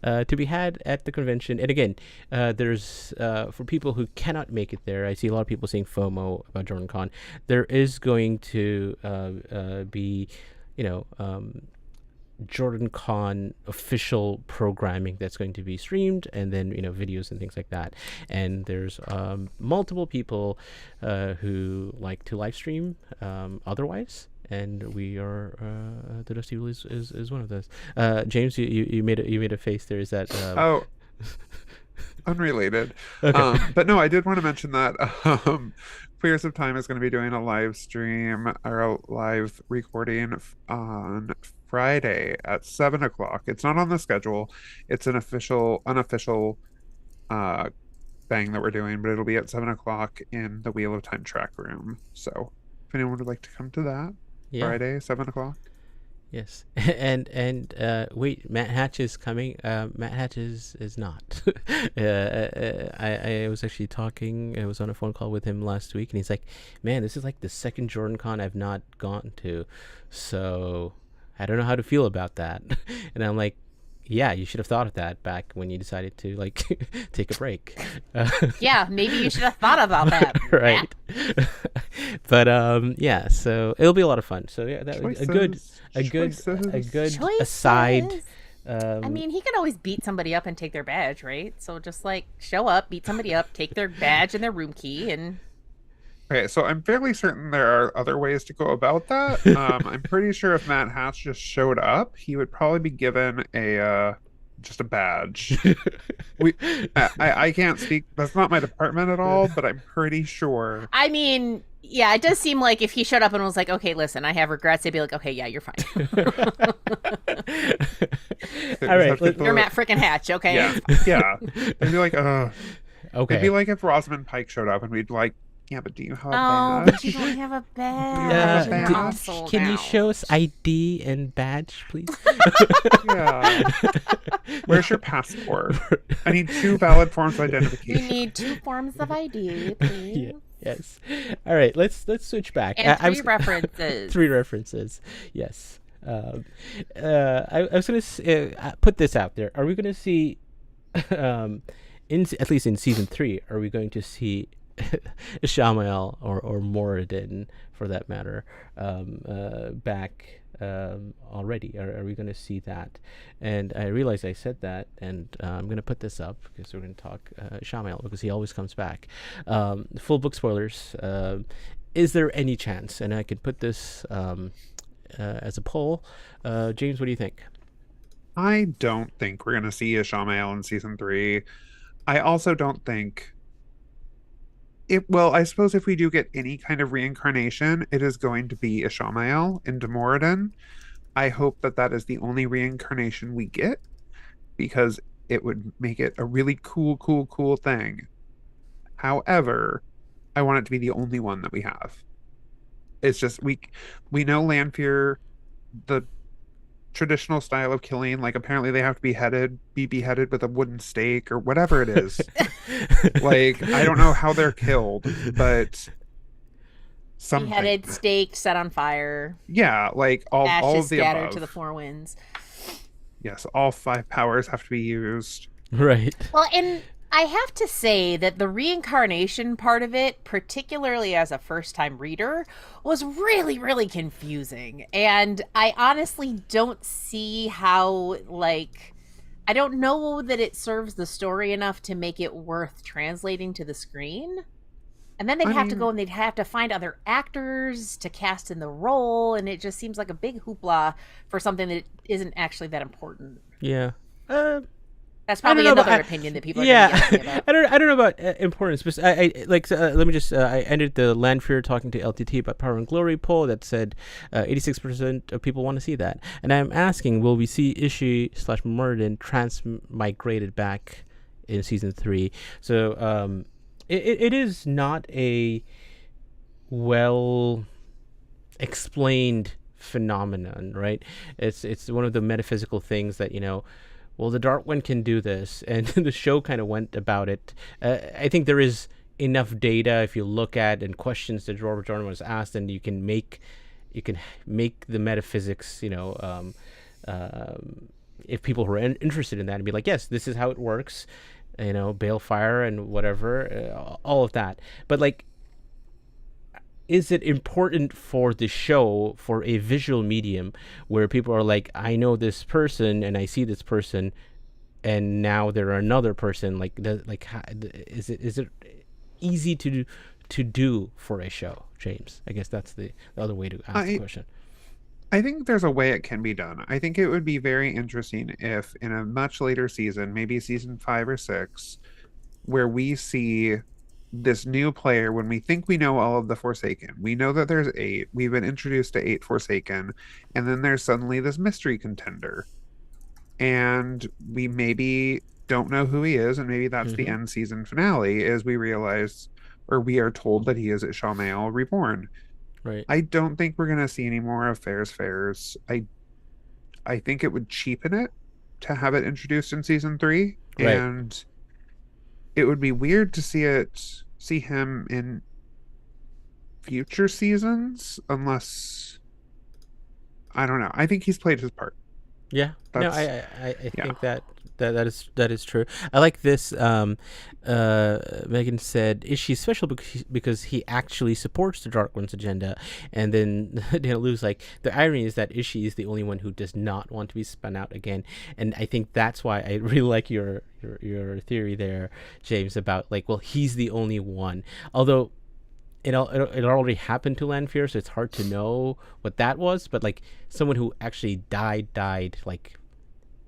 to be had at the convention. And again, there's for people who cannot make it there, I see a lot of people saying FOMO about JordanCon. There is going to be, JordanCon official programming that's going to be streamed, and then videos and things like that. And there's multiple people who like to live stream otherwise, and we are the Dusty Wheel is one of those. James, you made a face there. Is that Oh, unrelated. okay? But no, I did want to mention that Queers of Time is going to be doing a live stream or a live recording on Friday at 7 o'clock. It's not on the schedule. It's an unofficial thing that we're doing, but it'll be at 7 o'clock in the Wheel of Time track room. So if anyone would like to come to that, Yeah. Friday, 7 o'clock. Yes, and wait, Matt Hatch is coming. Matt Hatch is not. I was actually talking. I was on a phone call with him last week, and he's like, "Man, this is like the second JordanCon I've not gone to, so I don't know how to feel about that." And I'm like, "Yeah, you should have thought of that back when you decided to like take a break." Yeah, maybe you should have thought about that. Right. But yeah, so it'll be a lot of fun. So yeah, that a good Choices. aside. Choices. I mean, he can always beat somebody up and take their badge, right? So just like show up, beat somebody up, take their badge and their room key, and Okay, so I'm fairly certain there are other ways to go about that. I'm pretty sure if Matt Hatch just showed up, he would probably be given just a badge. I can't speak. That's not my department at all, but I'm pretty sure. I mean, yeah, it does seem like if he showed up and was like, "Okay, listen, I have regrets," they'd be like, "Okay, yeah, you're fine. All right, You're Matt frickin' Hatch, okay?" Yeah, yeah. They'd be like, Okay. It'd be like if Rosamund Pike showed up and we'd like Yeah, but do you have a Oh, badge? but you don't have a have badge a in your badge? household Can you now. show us ID and badge, please? Yeah. Where's your passport? I need 2 valid forms of We identification. need 2 forms of ID, please. Yeah. Yes. All right. Let's switch back. And I 3 references. 3 references. Yes. I was going to put this out there. Are we going to see, at least in season 3, are we going to see Sammael or Moghedien, for that matter, back already? Are we going to see that? And I realize I said that, and I'm going to put this up because we're going to talk Sammael because he always comes back. Full book spoilers. Is there any chance? And I could put this as a poll. James, what do you think? I don't think we're going to see a Sammael in season 3. I also don't think well, I suppose if we do get any kind of reincarnation, it is going to be a Sammael into Moghedien. I hope that that is the only reincarnation we get, because it would make it a really cool thing. However, I want it to be the only one that we have. It's just we know Lanfear, the traditional style of killing, like apparently they have to be beheaded with a wooden stake or whatever it is. Like, I don't know how they're killed, but something. Beheaded, staked, set on fire, Yeah, like all ashes of the scattered above. to the 4 winds. Yes, all 5 powers have to be used. Right. Well, and I have to say that the reincarnation part of it, particularly as a first-time reader, was really, really confusing. And I honestly don't see how, like, I don't know that it serves the story enough to make it worth translating to the screen. And then they'd have to go and they'd have to find other actors to cast in the role, and it just seems like a big hoopla for something that isn't actually that important. Yeah. That's I don't probably know about- another opinion that people are Yeah, going to be asking about. I don't know about importance, but let me just I ended the Lanfear talking to LTT about Power and Glory poll that said 86% of people want to see that, and I'm asking, will we see Ishi/Moghedien transmigrated back in season 3? So it is not a well explained phenomenon, right? It's one of the metaphysical things that, well, the Dark One can do this, and the show kind of went about it. I think there is enough data if you look at and questions that Jordan was asked, and you can make the metaphysics, if people who are interested in that, and be like, yes, this is how it works, balefire and whatever, all of that. But like, is it important for the show, for a visual medium, where people are like, I know this person and I see this person, and now they're another person? Like, is it easy to do for a show, James? I guess that's the other way to ask the question. I think there's a way it can be done. I think it would be very interesting if in a much later season, maybe season 5 or 6, where we see this new player, when we think we know all of the Forsaken, we know that there's 8, we've been introduced to 8 Forsaken, and then there's suddenly this mystery contender, and we maybe don't know who he is, and maybe that's the end season finale, is we realize, or we are told that he is at Sammael Reborn. Right. I don't think we're gonna see any more of Fairs. I think it would cheapen it to have it introduced in season 3, Right. and it would be weird to see him in future seasons, unless, I don't know. I think he's played his part. Yeah. No, That's- I think that is true. I like this. Megan said, "Is she special because he actually supports the Dark One's agenda?" And then Lou's like, the irony is that Ishi is the only one who does not want to be spun out again. And I think that's why I really like your theory there, James, about like, well, he's the only one. Although it already happened to Lanfear, so it's hard to know what that was. But like, someone who actually died, like,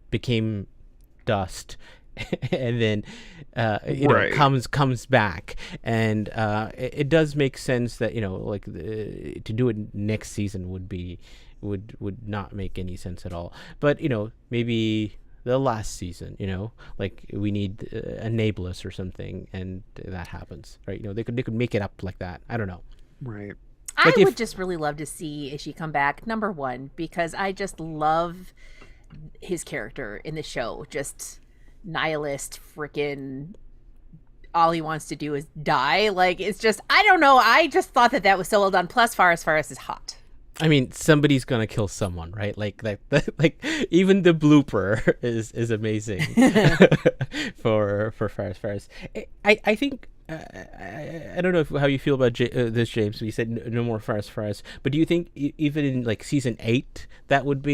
became dust, and then Right. comes back, and it does make sense that like to do it next season would not make any sense at all. But maybe the last season, like we need a Nablus or something, and that happens, right? They could make it up like that. I don't know. Right. I would just really love to see Ishi come back, number one, because I just love his character in the show. Just nihilist, freaking all he wants to do is die. Like, it's just, I don't know. I just thought that was so well done. Plus, Faris is hot. I mean, somebody's gonna kill someone, right? Like that like even the blooper is amazing for Faris. I think I don't know how you feel about this, James. We said no more Faris, but do you think even in like season 8 that would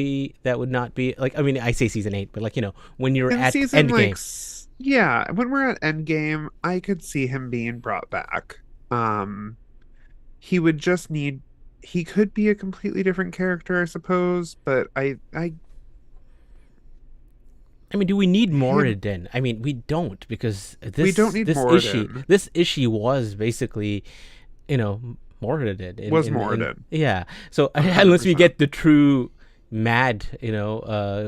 not be like? I mean, I say season 8, but like when you're In at season, Endgame. Yeah, when we're at Endgame, I could see him being brought back. He would just need. He could be a completely different character, I suppose, but I mean, do we need Moghedien? I mean, we don't, because we don't need Moghedien. This issue was basically, Moghedien. Moghedien. Yeah. So 100%. Unless we get the true mad,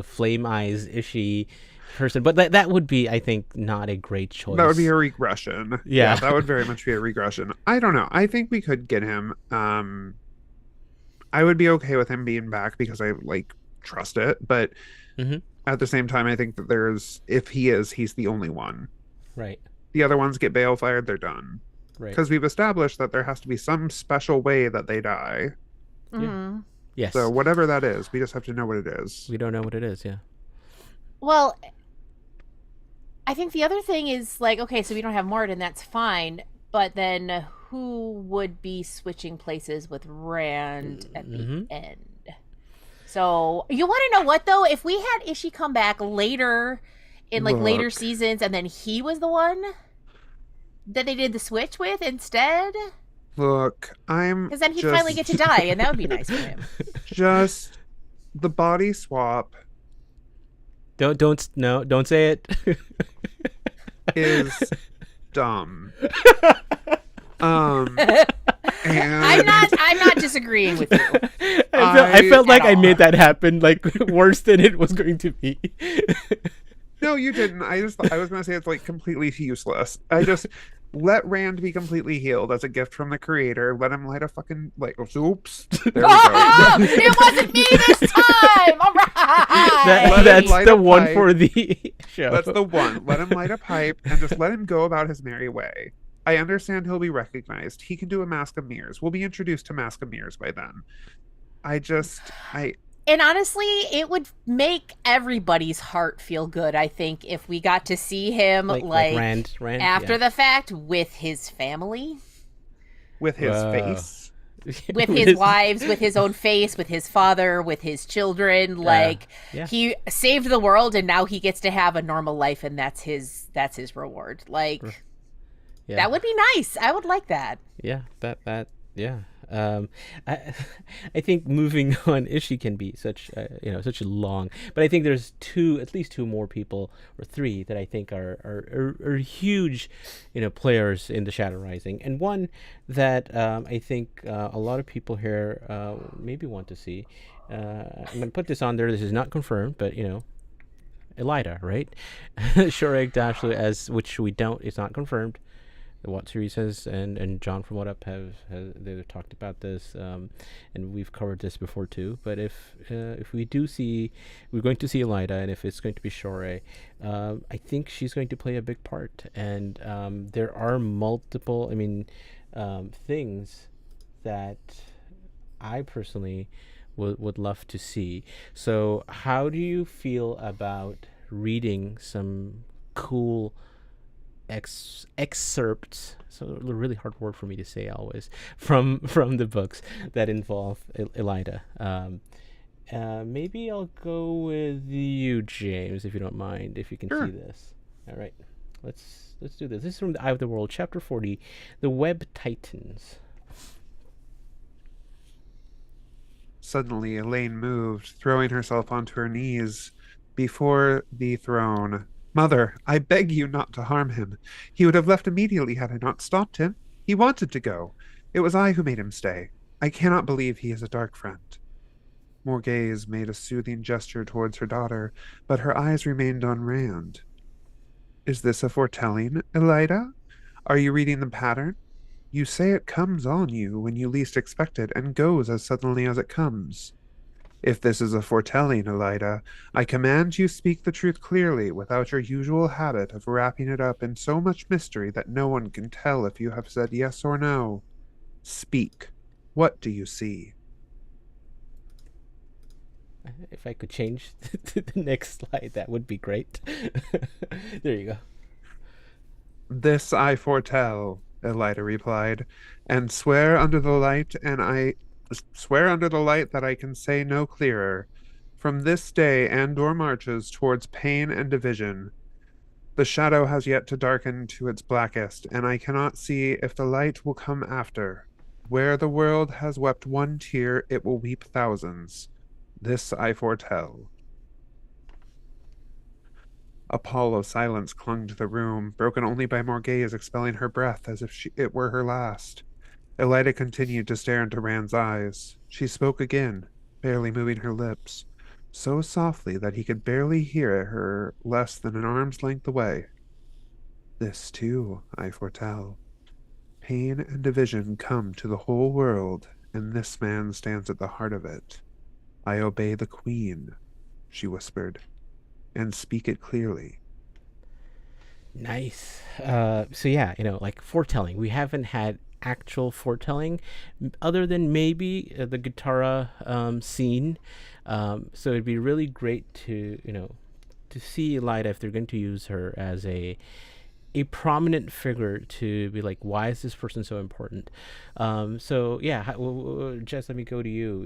flame eyes Ishi person, but that would be, I think, not a great choice. That would be a regression. Yeah, that would very much be a regression. I don't know. I think we could get him. I would be okay with him being back because I trust it, but at the same time, I think that he's the only one. Right. The other ones get bail fired, they're done. Right. Because we've established that there has to be some special way that they die. Mm-hmm. Yes. So whatever that is, we just have to know what it is. We don't know what it is, yeah. Well, I think the other thing is okay, so we don't have Moghedien, that's fine, but then who would be switching places with Rand at the end? So you want to know what though? If we had Ishi come back later in later seasons, and then he was the one that they did the switch with instead. Look, because then he'd finally get to die, and that would be nice for him. Just the body swap. Don't say it. Is dumb. And I'm not disagreeing with you. I felt like I made that happen worse than it was going to be. No, you didn't. I was gonna say it's completely useless. I just let Rand be completely healed as a gift from the creator. Let him light a fucking oops. There we go. It wasn't me this time. All right. That's the one for the show. That's the one. Let him light a pipe and just let him go about his merry way. I understand he'll be recognized. He can do a Mask of Mirrors. We'll be introduced to Mask of Mirrors by then. And honestly, it would make everybody's heart feel good, I think, if we got to see him Rand, after the fact with his family. With his face. With his wives, with his own face, with his father, with his children. He saved the world, and now he gets to have a normal life, and that's his reward. That would be nice. I would like that. Yeah, yeah. I think moving on Ishi can be such a long, but I think there's at least two more people, or three, that I think are huge, players in the Shadow Rising, and one that I think a lot of people here maybe want to see. I'm gonna put this on there. This is not confirmed, but Elaida, right? Shoreg Dashley, which we don't. It's not confirmed. What series has and John from What Up have they've talked about this, and we've covered this before too. But if we do see, we're going to see Elaida, and if it's going to be Shore, I think she's going to play a big part. And there are multiple, things that I personally would love to see. So how do you feel about reading some cool excerpts, so a really hard word for me to say always, from the books that involve Elaida? Maybe I'll go with you, James, if you don't mind, if you can see this. All right, let's do this. This is from the Eye of the World, chapter 40, the Web Titans. Suddenly Elaine moved, throwing herself onto her knees before the throne. Mother, I beg you not to harm him. He would have left immediately had I not stopped him. He wanted to go. It was I who made him stay. I cannot believe he is a dark friend. Morghese made a soothing gesture towards her daughter, but her eyes remained on Rand. Is this a foretelling, Elaida? Are you reading the pattern? You say it comes on you when you least expect it and goes as suddenly as it comes. If this is a foretelling, Elaida, I command you speak the truth clearly without your usual habit of wrapping it up in so much mystery that no one can tell if you have said yes or no. Speak. What do you see? If I could change to the next slide, that would be great. There you go. This I foretell, Elaida replied, and swear under the light that I can say no clearer. From this day Andor marches towards pain and division. The shadow has yet to darken to its blackest, and I cannot see if the light will come after. Where the world has wept one tear, it will weep thousands. This I foretell. A pall of silence clung to the room, broken only by Morghese expelling her breath as if it were her last. Elaida continued to stare into Rand's eyes. She spoke again, barely moving her lips, so softly that he could barely hear her less than an arm's length away. This, too, I foretell. Pain and division come to the whole world, and this man stands at the heart of it. I obey the Queen, she whispered, and speak it clearly. Nice. So yeah, like foretelling. We haven't had actual foretelling other than maybe the Guitarra scene. So it'd be really great to see Elaida, if they're going to use her as a prominent figure, to be like, why is this person so important? So yeah, Jess, let me go to you.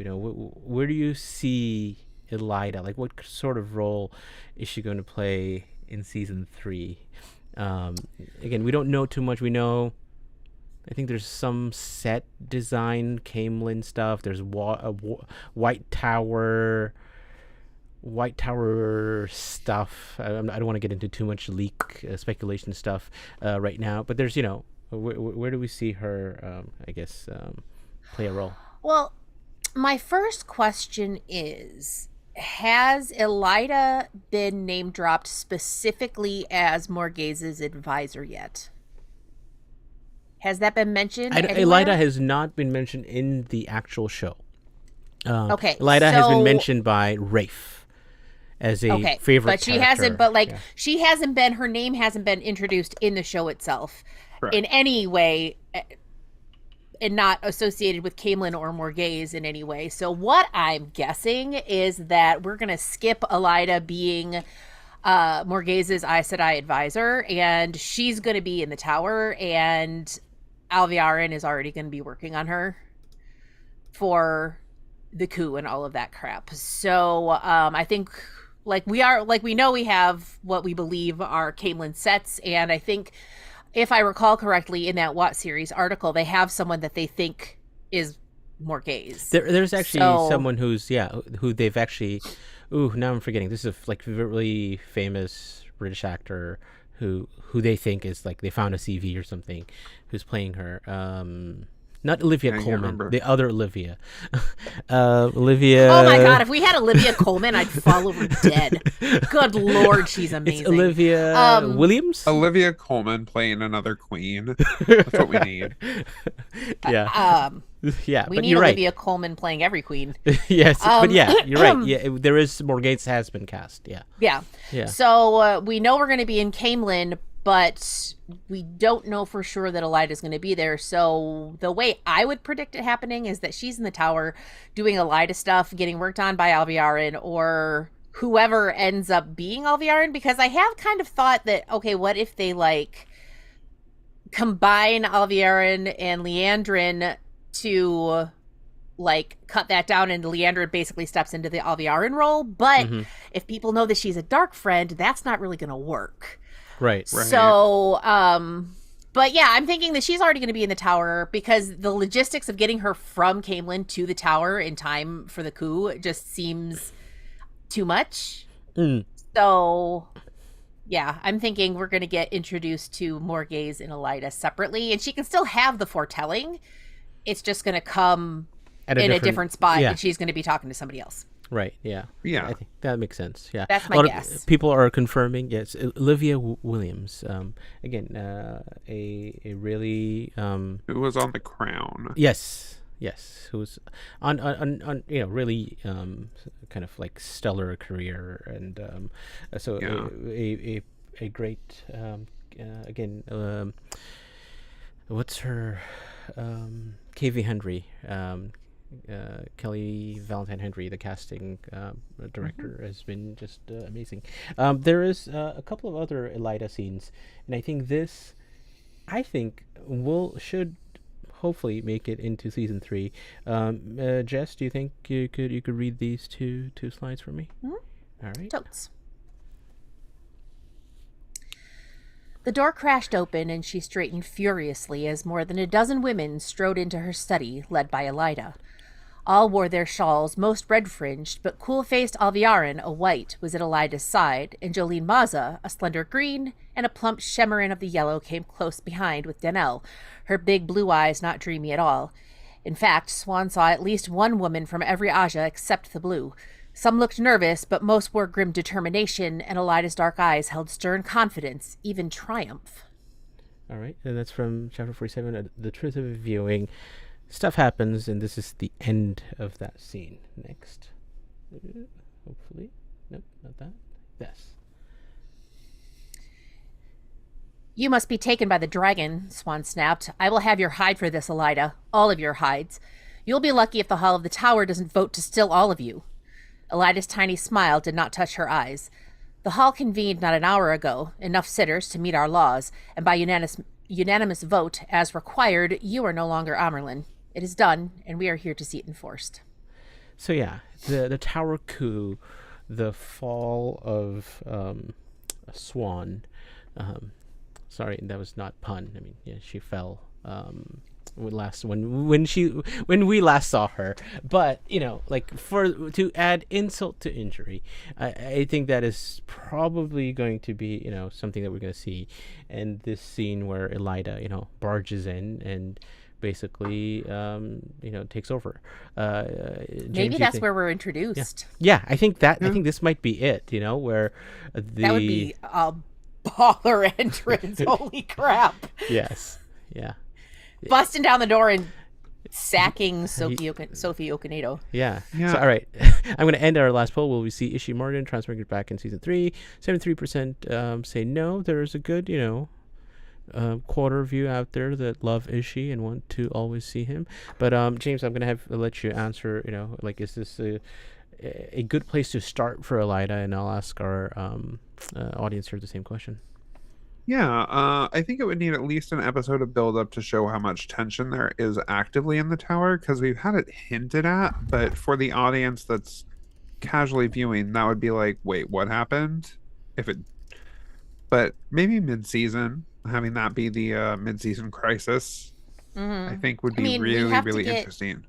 Where do you see Elaida? Like, what sort of role is she going to play in season 3? Again, we don't know too much. We know, I think there's some set design, Camelin stuff. There's White Tower stuff. I don't want to get into too much leak speculation stuff right now. But there's, where do we see her, play a role? Well, my first question is, has Elaida been name dropped specifically as Morghese's advisor yet? Has that been mentioned? Elaida has not been mentioned in the actual show. Okay, Elaida has been mentioned by Rafe as a favorite but she character. hasn't. But she hasn't been. Her name hasn't been introduced in the show itself in any way, and not associated with Camelin or Morghese in any way. So what I'm guessing is that we're gonna skip Elaida being Morghese's Aes Sedai advisor, and she's gonna be in the tower, and Alviarin is already gonna be working on her for the coup and all of that crap. So I think we know we have what we believe are Camelin sets, and I think, if I recall correctly, in that What series article, they have someone that they think is Morghese. There's actually someone who they've actually, now I'm forgetting. This is a really famous British actor who they think is they found a CV or something, who's playing her. Not Olivia Colman, the other Olivia. Olivia. Oh my God! If we had Olivia Colman, I'd fall over dead. Good Lord, she's amazing. It's Olivia Williams. Olivia Colman playing another queen. That's what we need. Yeah. Yeah. We need Olivia Colman playing every queen. Yes, but yeah, you're right. Yeah, there is Morghese has been cast. Yeah. Yeah. Yeah. So we know we're going to be in Camelin, but we don't know for sure that Elaida's going to be there. So the way I would predict it happening is that she's in the tower doing Elaida stuff, getting worked on by Alviarin or whoever ends up being Alviarin, because I have kind of thought that, okay, what if they combine Alviarin and Liandrin to cut that down, and Liandrin basically steps into the Alviarin role. But if people know that she's a dark friend, that's not really going to work. Right. So, but yeah, I'm thinking that she's already going to be in the tower, because the logistics of getting her from Camelin to the tower in time for the coup just seems too much. So, yeah, I'm thinking we're going to get introduced to Morghese and Elaida separately, and she can still have the foretelling. It's just going to come in a different spot, and she's going to be talking to somebody else. Right. Yeah. Yeah. I think that makes sense. Yeah. That's my a lot guess. Of people are confirming. Yes, Olivia Williams. Again, a really Who was on The Crown? yes, who's on really kind of like stellar career, and so Yeah. a great again what's her KV Henry, Kelly Valentine Henry, the casting director, has been just amazing. There is a couple of other Elaida scenes, and I think should hopefully make it into season 3. Jess, do you think you could read these two slides for me? Mhm. All right. Totes. The door crashed open and she straightened furiously as more than a dozen women strode into her study, led by Elaida. All wore their shawls, most red-fringed, but cool-faced Alviarin, a white, was at Elaida's side, and Jolene Maza, a slender green, and a plump Shemmarin of the yellow came close behind with Danelle, her big blue eyes not dreamy at all. In fact, Swan saw at least one woman from every Aja except the blue. Some looked nervous, but most wore grim determination, and Elaida's dark eyes held stern confidence, even triumph. All right, and that's from chapter 47, The Truth of Viewing. Stuff happens, and this is the end of that scene. Next. Hopefully. Nope, not that. Yes. You must be taken by the dragon, Swan snapped. I will have your hide for this, Elaida. All of your hides. You'll be lucky if the Hall of the Tower doesn't vote to still all of you. Elaida's tiny smile did not touch her eyes. The hall convened not an hour ago, enough sitters to meet our laws, and by unanimous vote, as required, you are no longer Amerlin. It is done, and we are here to see it enforced. So yeah, the Tower coup, the fall of Swan. Sorry, that was not pun. I mean, yeah, she fell. When we last saw her, but to add insult to injury, I think that is probably going to be something that we're going to see, and this scene where Elaida barges in and basically takes over. James, maybe that's where we're introduced. Yeah, I think this might be it. Where that would be a baller entrance. Holy crap! Yes, yeah. Busting down the door and sacking Sophie Okonedo. Yeah. So, all right. I'm going to end our last poll. Will we see Ishii Martin transferring back in season 3? 73% say no. There's a good, quarter of you out there that love Ishii and want to always see him. But James, I'm going to let you answer. Is this a good place to start for Elaida? And I'll ask our audience here the same question. Yeah, I think it would need at least an episode of build-up to show how much tension there is actively in the tower, because we've had it hinted at, but for the audience that's casually viewing, that would be like, wait, what happened? But maybe mid-season, having that be the mid-season crisis, I think would be really interesting.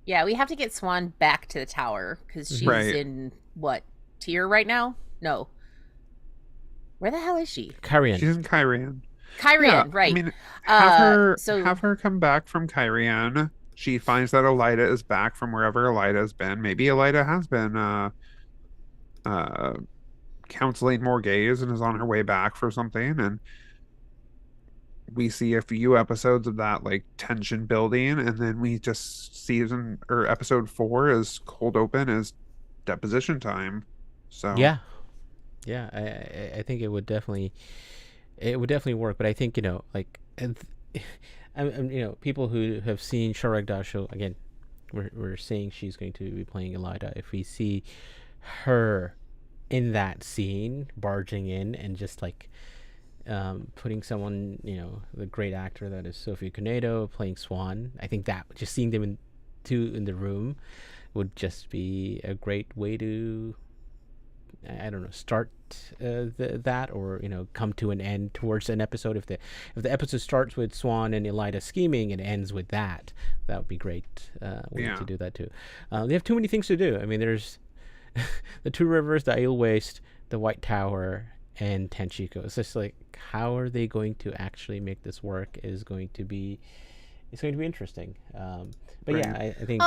Yeah, we have to get Swan back to the tower, because she's in, what, tier right now? No. Where the hell is she? Kyrian. She's in Kyrian. Kyrian, right. I mean, have her come back from Kyrian. She finds that Elaida is back from wherever Elaida has been. Maybe Elaida has been counseling more gays and is on her way back for something. And we see a few episodes of that tension building, and then we just episode 4 is cold open as deposition time. So Yeah, I think it would definitely work. But I think people who have seen Shorag Dasho, again, we're saying she's going to be playing Elaida. If we see her in that scene barging in and just putting someone, the great actor that is Sophie Okonedo playing Swan, I think that just seeing them in the room would just be a great way to, I don't know, start that, or come to an end towards an episode. If the episode starts with Swan and Elaida scheming and ends with that would be great. We need to do that too. They have too many things to do. I mean, there's the Two Rivers, the Isle Waste, the White Tower, and Tenchiko. It's just how are they going to actually make this work is going to be interesting. But yeah, I think.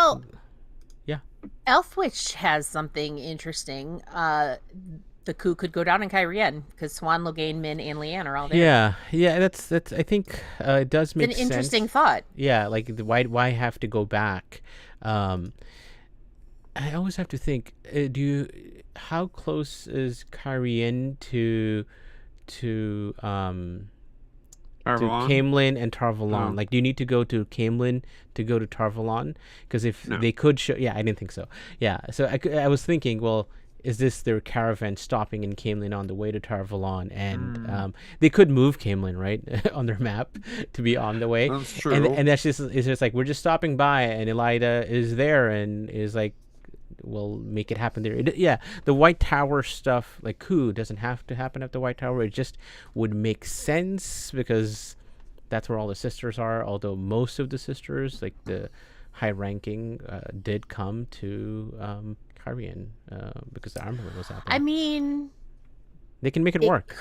Yeah. Elfwitch has something interesting. The coup could go down in Cairhien because Swan, Logain, Min, and Leanne are all there. Yeah. That's. I think it does make It's an sense. interesting thought. Yeah, like why have to go back? I always have to think. How close is Cairhien to Arvalon? Camelin and Tarvalon? Oh. Like, do you need to go to Camelin to go to Tarvalon? Because if No. they could show, I didn't think so. Yeah, so I was thinking, well, is this their caravan stopping in Camelin on the way to Tarvalon? And they could move Camelin, right, on their map to be on the way. That's true. And that's just, it's just like, we're just stopping by, and Elaida is there and is like, we'll make it happen there. The White Tower stuff, like coup, doesn't have to happen at the White Tower. It just would make sense because that's where all the sisters are. Although most of the sisters, like the high ranking, did come to Cairhien because the armament was happening. I mean, they can make it work.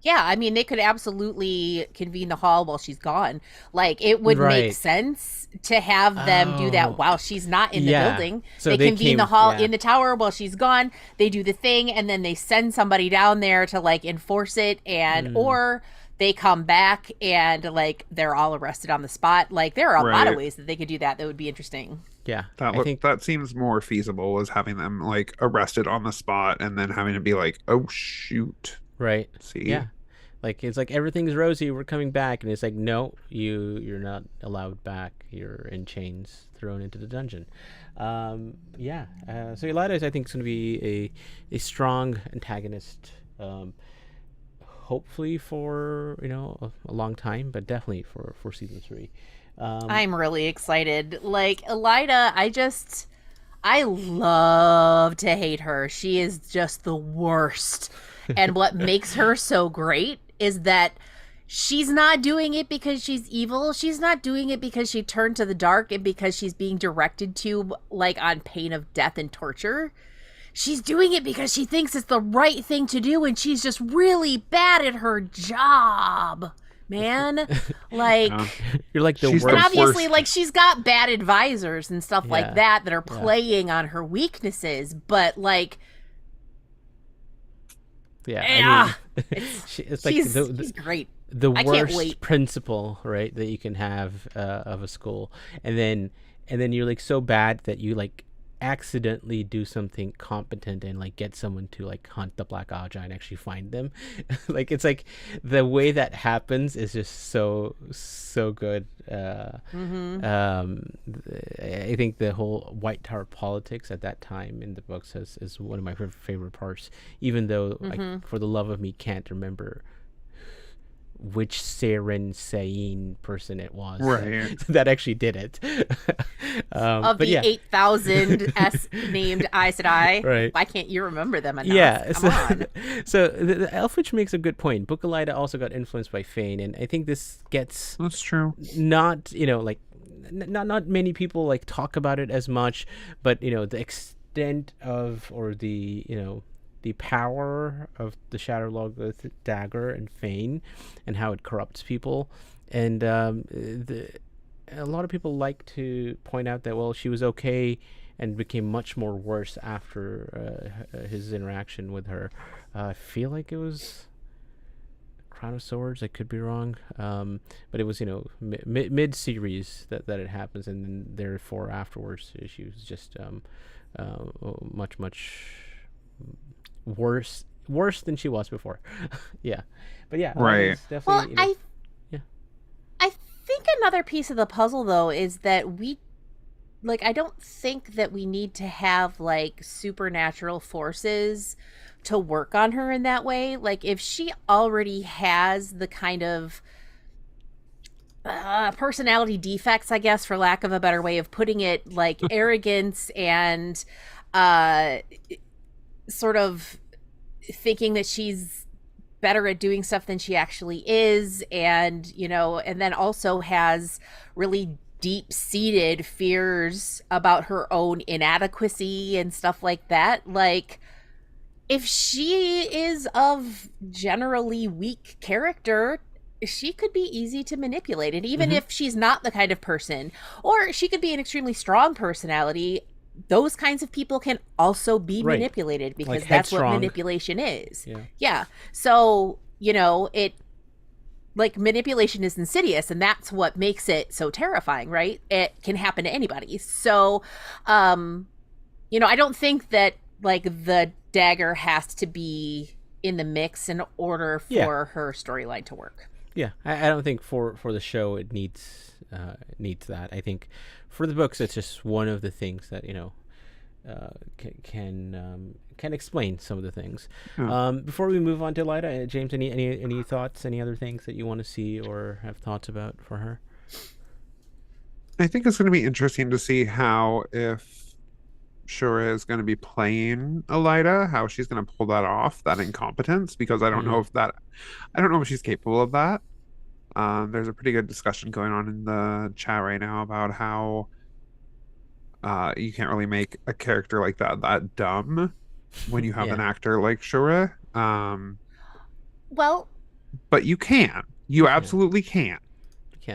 Yeah, I mean, they could absolutely convene the hall while she's gone. Like, it would make sense to have them do that while she's not in the building. So they convene the hall in the tower while she's gone. They do the thing, and then they send somebody down there to, like, enforce it, and or they come back and, like, they're all arrested on the spot. Like, there are a lot of ways that they could do that would be interesting. Yeah, I think that seems more feasible, was having them, like, arrested on the spot and then having to be like, oh, shoot. Right. See? Yeah. Like, it's like, everything's rosy, we're coming back, and it's like, no, you're not allowed back. You're in chains, thrown into the dungeon. So Elaida, I think, is going to be a strong antagonist, hopefully for a long time, but definitely for season 3. I'm really excited. Like, Elaida, I love to hate her. She is just the worst. And what makes her so great is that she's not doing it because she's evil. She's not doing it because she turned to the dark and because she's being directed to, like, on pain of death and torture. She's doing it because she thinks it's the right thing to do, and she's just really bad at her job, man. Like, you're like the worst. And obviously, like, she's got bad advisors and stuff like that are playing on her weaknesses, but, like, it's like she's great. The I can't worst wait. principal, right, that you can have of a school, and then you're like so bad that you like accidentally do something competent and like get someone to like hunt the Black Aja and actually find them. Like, it's like the way that happens is just so good. I think the whole White Tower politics at that time in the books is one of my favorite parts, even though I, for the love of me, can't remember which Seren person it was that actually did it. Of the 8,000 named Aes Sedai. Right. Why can't you remember them enough? Yeah. Come on. So the Elfwitch makes a good point. Book Elaida also got influenced by Fain, and I think this gets That's true. not like not many people like talk about it as much, but the extent of, or the the power of the Shadow Logos dagger and Fain, and how it corrupts people. And a lot of people like to point out that, well, she was okay and became much more worse after his interaction with her. I feel like it was Crown of Swords. I could be wrong, but it was mid series that it happens, and then therefore afterwards she was just much worse than she was before. But Right. Well, I think another piece of the puzzle, though, is that I don't think that we need to have like supernatural forces to work on her in that way. Like, if she already has the kind of personality defects, I guess, for lack of a better way of putting it, like arrogance and sort of thinking that she's better at doing stuff than she actually is, and and then also has really deep-seated fears about her own inadequacy and stuff like that. Like, if she is of generally weak character, she could be easy to manipulate. And even if she's not the kind of person, or she could be an extremely strong personality, those kinds of people can also be Right. manipulated, because Like that's what headstrong. manipulation is. Yeah. Yeah. So, like, manipulation is insidious, and that's what makes it so terrifying, right? It can happen to anybody. So, I don't think that, like, the dagger has to be in the mix in order for her storyline to work. Yeah, I don't think for the show it needs that. I think for the books it's just one of the things that can explain some of the things. Before we move on to Elaida, James, any thoughts? Any other things that you want to see or have thoughts about for her? I think it's going to be interesting to see if Shura is going to be playing Elaida, how she's going to pull that off, that incompetence, because I don't know if she's capable of that. There's a pretty good discussion going on in the chat right now about how you can't really make a character like that dumb when you have an actor like Shura. Well, but you can. You absolutely can.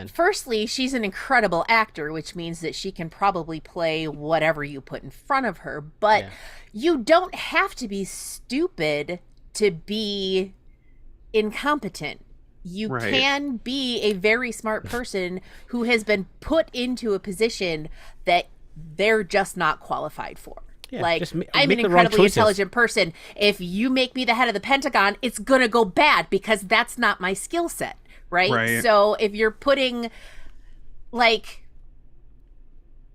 Firstly, she's an incredible actor, which means that she can probably play whatever you put in front of her. But you don't have to be stupid to be incompetent. You can be a very smart person who has been put into a position that they're just not qualified for. Yeah, like, I'm an incredibly intelligent person. If you make me the head of the Pentagon, it's going to go bad because that's not my skill set. Right? So if you're putting, like,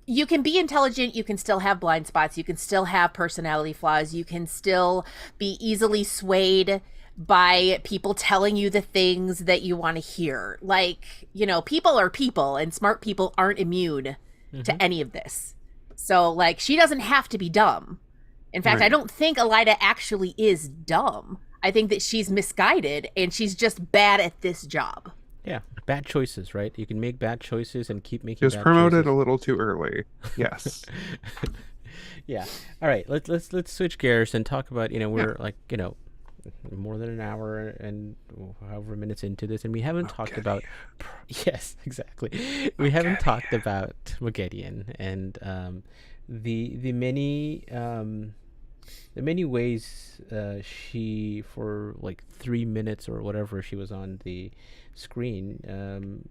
you can be intelligent, you can still have blind spots, you can still have personality flaws, you can still be easily swayed by people telling you the things that you want to hear. Like, people are people, and smart people aren't immune to any of this. So, like, she doesn't have to be dumb. In fact, I don't think Elaida actually is dumb. I think that she's misguided, and she's just bad at this job. Yeah, bad choices, right? You can make bad choices and keep making. Just bad promoted choices. a little too early. Yes. Yeah. All right. Let's switch gears and talk about we're more than an hour and however minutes into this, and we haven't talked about. Yes, exactly. We haven't talked about Moghedien and the many ways she, for like 3 minutes or whatever she was on the screen,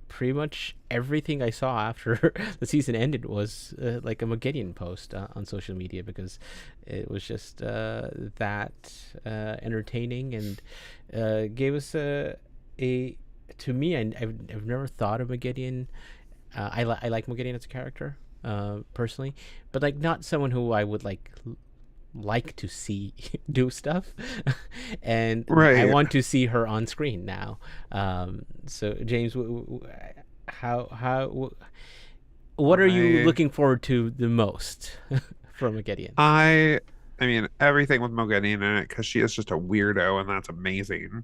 pretty much everything I saw after the season ended was like a Moghedien post on social media, because it was just that entertaining and gave us to me, I've never thought of Moghedien. I like Moghedien as a character personally, but like not someone who I would like to see do stuff. And I want to see her on screen now. So James, what are you looking forward to the most from Moghedien? I mean, everything with Moghedien in it, because she is just a weirdo, and that's amazing.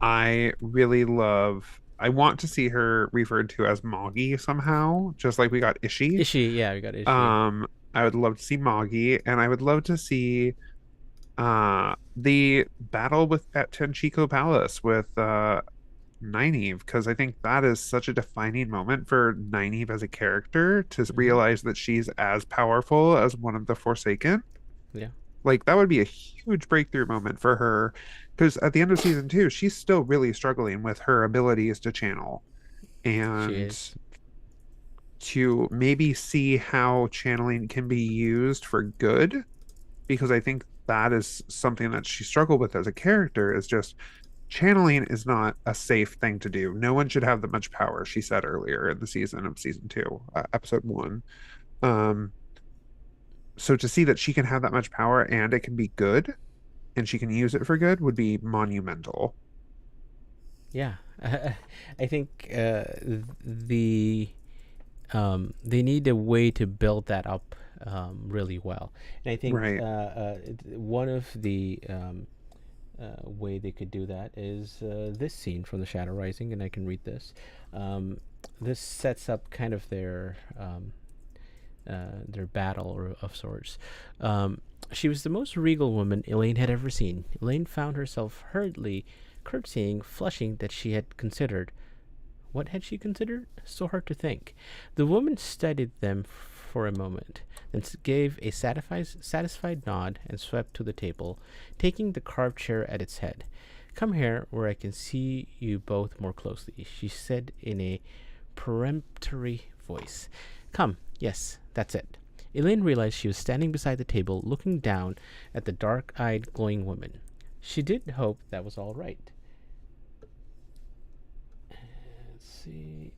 I really love. I want to see her referred to as Moggy somehow, just like we got Ishi. We got Ishi. I would love to see Moggy, and I would love to see the battle at Tenchiko Palace with Nynaeve, because I think that is such a defining moment for Nynaeve as a character, to realize that she's as powerful as one of the Forsaken. Yeah. Like, that would be a huge breakthrough moment for her, because at the end of season 2, she's still really struggling with her abilities to channel. And to maybe see how channeling can be used for good, because I think that is something that she struggled with as a character, is just channeling is not a safe thing to do. No one should have that much power, she said earlier in the season 2, episode 1. So to see that she can have that much power and it can be good and she can use it for good would be monumental. Yeah. I think they need a way to build that up really well. And I think one of the way they could do that is this scene from the Shadow Rising, and I can read this. This sets up kind of their battle of sorts. She was the most regal woman Elaine had ever seen. Elaine found herself hurriedly curtsying, flushing that she had considered. What had she considered? So hard to think. The woman studied them for a moment, then gave a satisfied nod and swept to the table, taking the carved chair at its head. "Come here where I can see you both more closely," she said in a peremptory voice. "Come, yes, that's it." Elaine realized she was standing beside the table, looking down at the dark-eyed, glowing woman. She did hope that was all right. Let's see.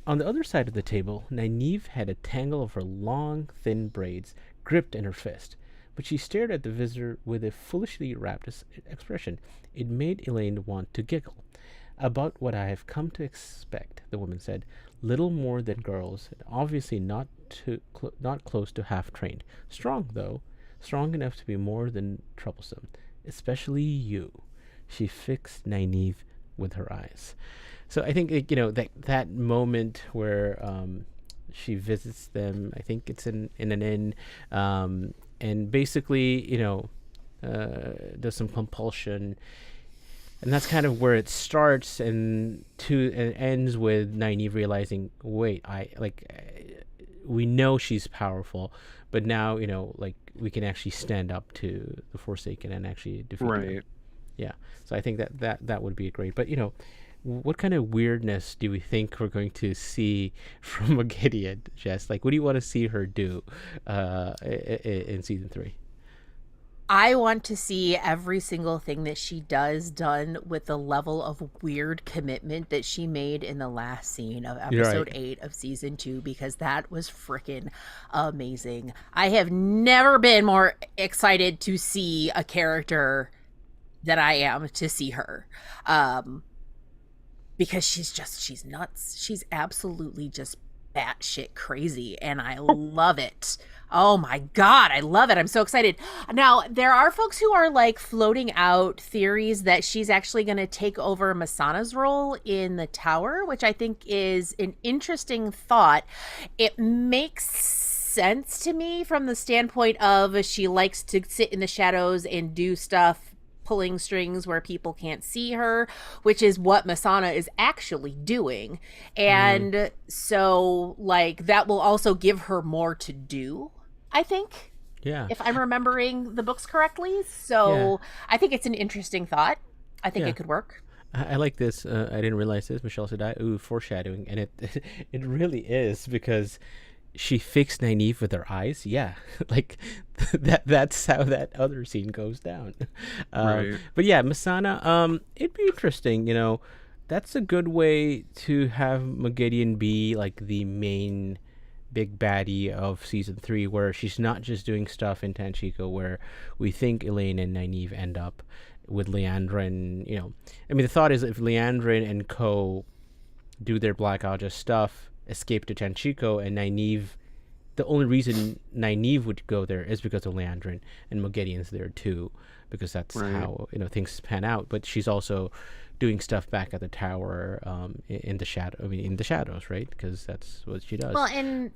On the other side of the table, Nynaeve had a tangle of her long, thin braids gripped in her fist, but she stared at the visitor with a foolishly rapt expression. It made Elaine want to giggle. "About what I have come to expect," the woman said. "Little more than girls, and obviously not close to half-trained. Strong, though. Strong enough to be more than troublesome. Especially you." She fixed Nynaeve with her eyes. So I think that moment where she visits them, I think it's in an inn, and basically does some compulsion, and that's kind of where it starts and ends with Nynaeve realizing, wait, we know she's powerful, but now we can actually stand up to the Forsaken and actually defeat them. Yeah, so I think that would be great. But what kind of weirdness do we think we're going to see from Moghedien, Jess? What do you want to see her do in season 3? I want to see every single thing that she does done with the level of weird commitment that she made in the last scene of episode 8 of season 2, because that was freaking amazing. I have never been more excited to see a character than I am to see her. Because she's nuts. She's absolutely just batshit crazy, and I love it. Oh my God, I love it. I'm so excited. Now, there are folks who are floating out theories that she's actually going to take over Masana's role in the tower, which I think is an interesting thought. It makes sense to me from the standpoint of she likes to sit in the shadows and do stuff, pulling strings where people can't see her, which is what Masana is actually doing. And so that will also give her more to do, I think. Yeah. If I'm remembering the books correctly. So I think it's an interesting thought. I think it could work. I like this. I didn't realize this. Michelle said, "Ooh, foreshadowing," and it really is, because she fixed Nynaeve with her eyes. Yeah, that's how that other scene goes down. Right. But yeah, Masana. It'd be interesting. That's a good way to have Moghedien be the main big baddie of season 3, where she's not just doing stuff in Tanchico, where we think Elaine and Nynaeve end up with Liandrin. The thought is, if Liandrin and co do their Black Aja stuff, escape to Tanchico, and Nynaeve, the only reason Nynaeve would go there is because of Liandrin, and Moghedien's there too, because that's how things pan out. But she's also doing stuff back at the tower, in the shadows, right? Because that's what she does. Well, and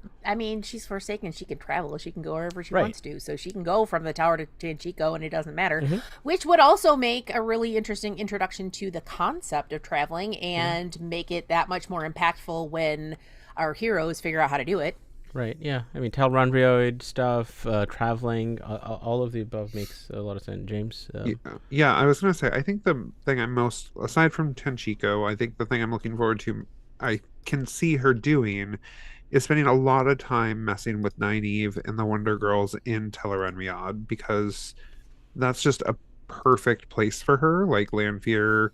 she's Forsaken. She can travel. She can go wherever she wants to. So she can go from the tower to Tanchico, and it doesn't matter. Which would also make a really interesting introduction to the concept of traveling, and make it that much more impactful when our heroes figure out how to do it. Right, yeah. Talrandrioid stuff, traveling, all of the above makes a lot of sense. James? Yeah, I was going to say, I think the thing I'm most, aside from Tenchiko, I think the thing I'm looking forward to, I can see her doing, is spending a lot of time messing with Nynaeve and the Wonder Girls in Tel'aran'rhiod, because that's just a perfect place for her. Lanfear,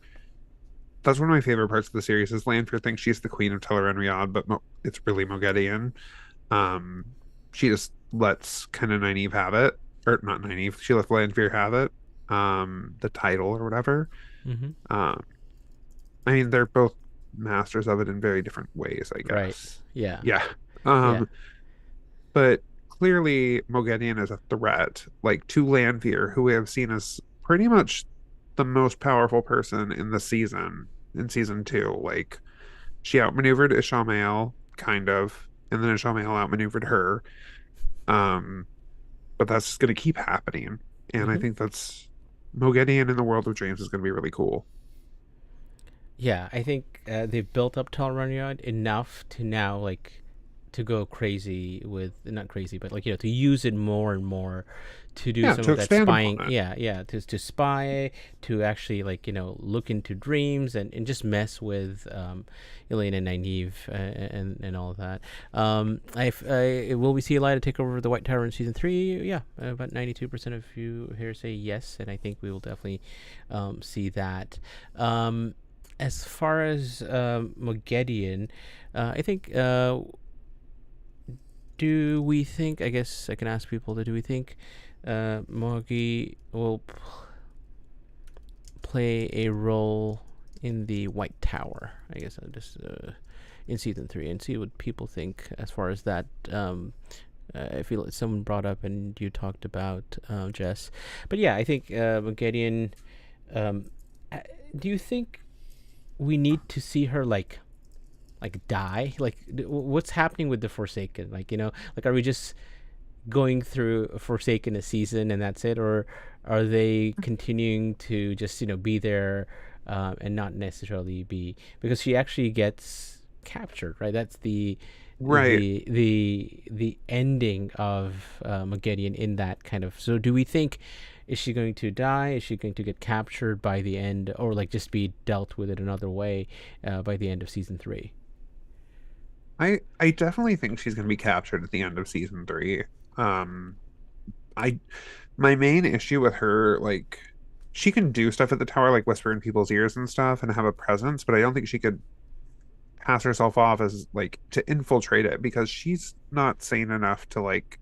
that's one of my favorite parts of the series, is Lanfear thinks she's the queen of Tel'aran'rhiod, but it's really Moghedien. She just lets kind of Nynaeve have it, or not Nynaeve, she lets Lanfear have it, the title or whatever. They're both masters of it in very different ways, I guess. Right. Yeah. But clearly Moghedien is a threat, to Lanfear, who we have seen as pretty much the most powerful person in the season, in season 2. She outmaneuvered Ishamael, kind of, and then Ishamael outmaneuvered her. But that's just going to keep happening. And I think that's Moghedien in the World of Dreams is going to be really cool. Yeah, I think they've built up Tel'aran'rhiod enough to now to go crazy with, not crazy, but like, to use it more and more to do Yeah, some to of that expand spying. upon it. Yeah, to spy, to actually like, look into dreams and just mess with Elaine and Nynaeve and all of that. Will we see Elaida take over the White Tower in season 3? Yeah, about 92% of you here say yes, and I think we will definitely see that. As far as Moghedien, I think. Do we think? I guess I can ask people. Do we think Moggy will play a role in the White Tower? I guess I'll just in season 3 and see what people think as far as that. I feel like someone brought up and you talked about Jess, but yeah, I think Moghedien. Do you think we need to see her like die? Like, what's happening with the Forsaken? Like, like, are we just going through Forsaken a season and that's it, or are they continuing to just be there and not necessarily be, because she actually gets captured, right? That's the Right. the ending of Moghedien in that kind of. So do we think, is she going to die? Is she going to get captured by the end, or like just be dealt with it another way by the end of season 3? I definitely think she's going to be captured at the end of season 3. I My main issue with her, like, she can do stuff at the tower, like whisper in people's ears and stuff, and have a presence, but I don't think she could pass herself off as like to infiltrate it, because she's not sane enough to, like,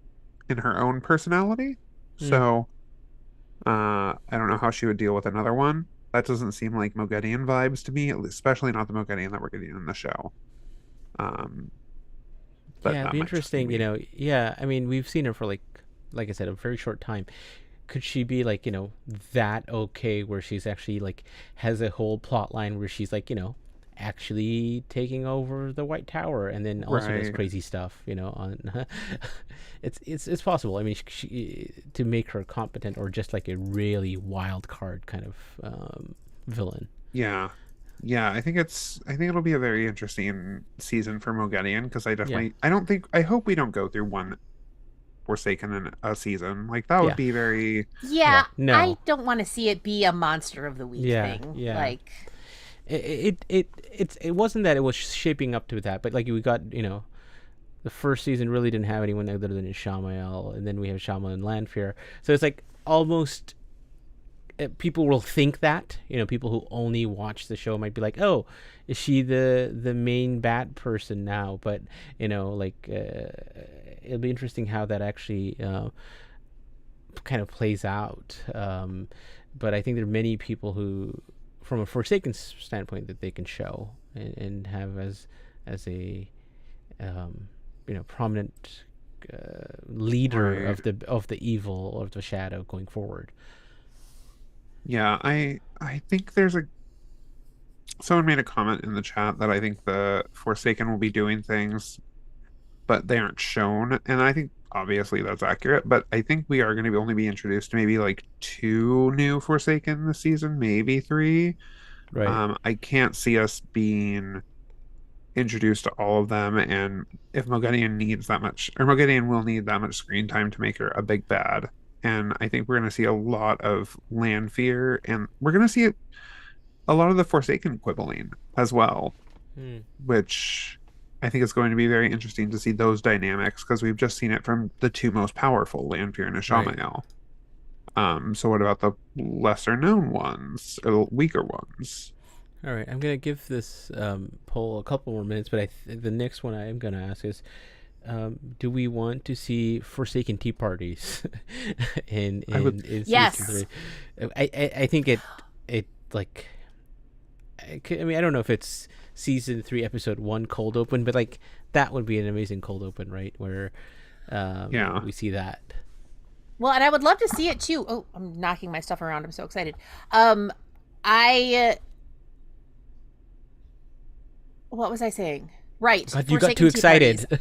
in her own personality. Mm. So I don't know how she would deal with another one. That doesn't seem like Moghedien vibes to me, especially not the Moghedien that we're getting in the show. But Yeah, it'd that be might just be interesting. me. Yeah, I mean, we've seen her for like I said, a very short time. Could she be like, that okay, where she's actually like has a whole plot line where she's like, actually taking over the White Tower, and then also does Right. crazy stuff, on it's possible. I mean, she, to make her competent, or just like a really wild card kind of villain. Yeah. Yeah, I think it'll be a very interesting season for Moghedien, because I hope we don't go through one Forsaken in a season. Like, that would Yeah. be very. Yeah, no. I don't want to see it be a monster of the week thing. Yeah. Like, It wasn't that it was shaping up to that, but like we got, the first season really didn't have anyone other than Sammael, and then we have Sammael and Lanfear. So it's like almost people will think that, people who only watch the show might be like, oh, is she the main bad person now? But like it'll be interesting how that actually kind of plays out. But I think there are many people who, from a Forsaken standpoint, that they can show and have as a prominent leader Right. of the evil, of the shadow going forward. Yeah, I think someone made a comment in the chat that I think the Forsaken will be doing things, but they aren't shown, and I think obviously that's accurate, but I think we are going to only be introduced to maybe like 2 new Forsaken this season, maybe 3. Right. I can't see us being introduced to all of them, and if Moghedien will need that much screen time to make her a big bad. And I think we're going to see a lot of Lanfear, and we're going to see a lot of the Forsaken quibbling as well, which I think is going to be very interesting to see those dynamics, because we've just seen it from the 2 most powerful, Lanfear and Asmodean. So what about the lesser known ones, or the weaker ones? All right, I'm gonna give this poll a couple more minutes, but the next one I am gonna ask is, do we want to see Forsaken tea parties in Yes. season 3? I think it like, I mean, I don't know if it's season 3 episode 1 cold open, but like that would be an amazing cold open, right? Where we see that. well, and I would love to see it too. Oh, I'm knocking my stuff around. I'm so excited. What was I saying? Right. God, you got Forsaken too tea parties. excited.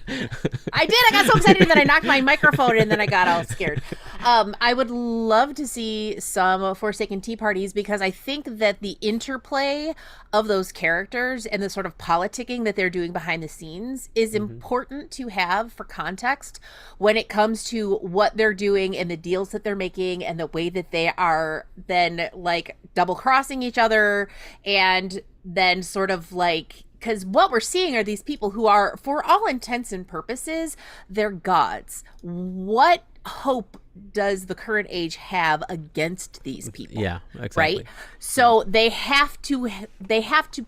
I did. I got so excited, and then I knocked my microphone, and then I got all scared. I would love to see some Forsaken tea parties because I think that the interplay of those characters and the sort of politicking that they're doing behind the scenes is important to have for context when it comes to what they're doing and the deals that they're making and the way that they are then like double crossing each other and then sort of like, because what we're seeing are these people who are, for all intents and purposes, they're gods. What hope does the current age have against these people? Yeah, exactly. Right? So they have to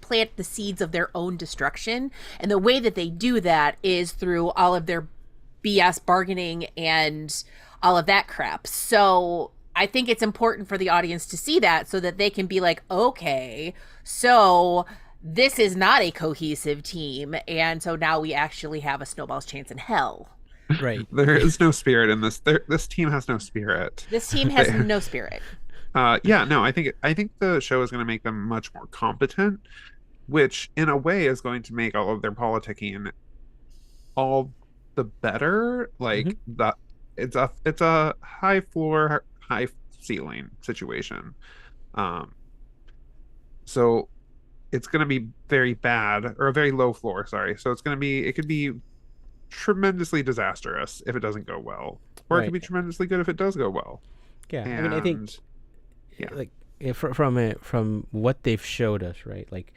plant the seeds of their own destruction, and the way that they do that is through all of their BS bargaining and all of that crap. So I think it's important for the audience to see that so that they can be like, okay, so this is not a cohesive team, and so now we actually have a snowball's chance in hell. Right. There is no spirit in this. This team has no spirit. This team has no spirit. Yeah, no, I think the show is going to make them much more competent, which in a way is going to make all of their politicking all the better. Like that, it's a high floor, high ceiling situation. So it's going to be very bad, or a very low floor. Sorry. So it could be tremendously disastrous if it doesn't go well, or it could be tremendously good if it does go well. Yeah, and, I mean, I think, like, from what they've showed us, right? Like,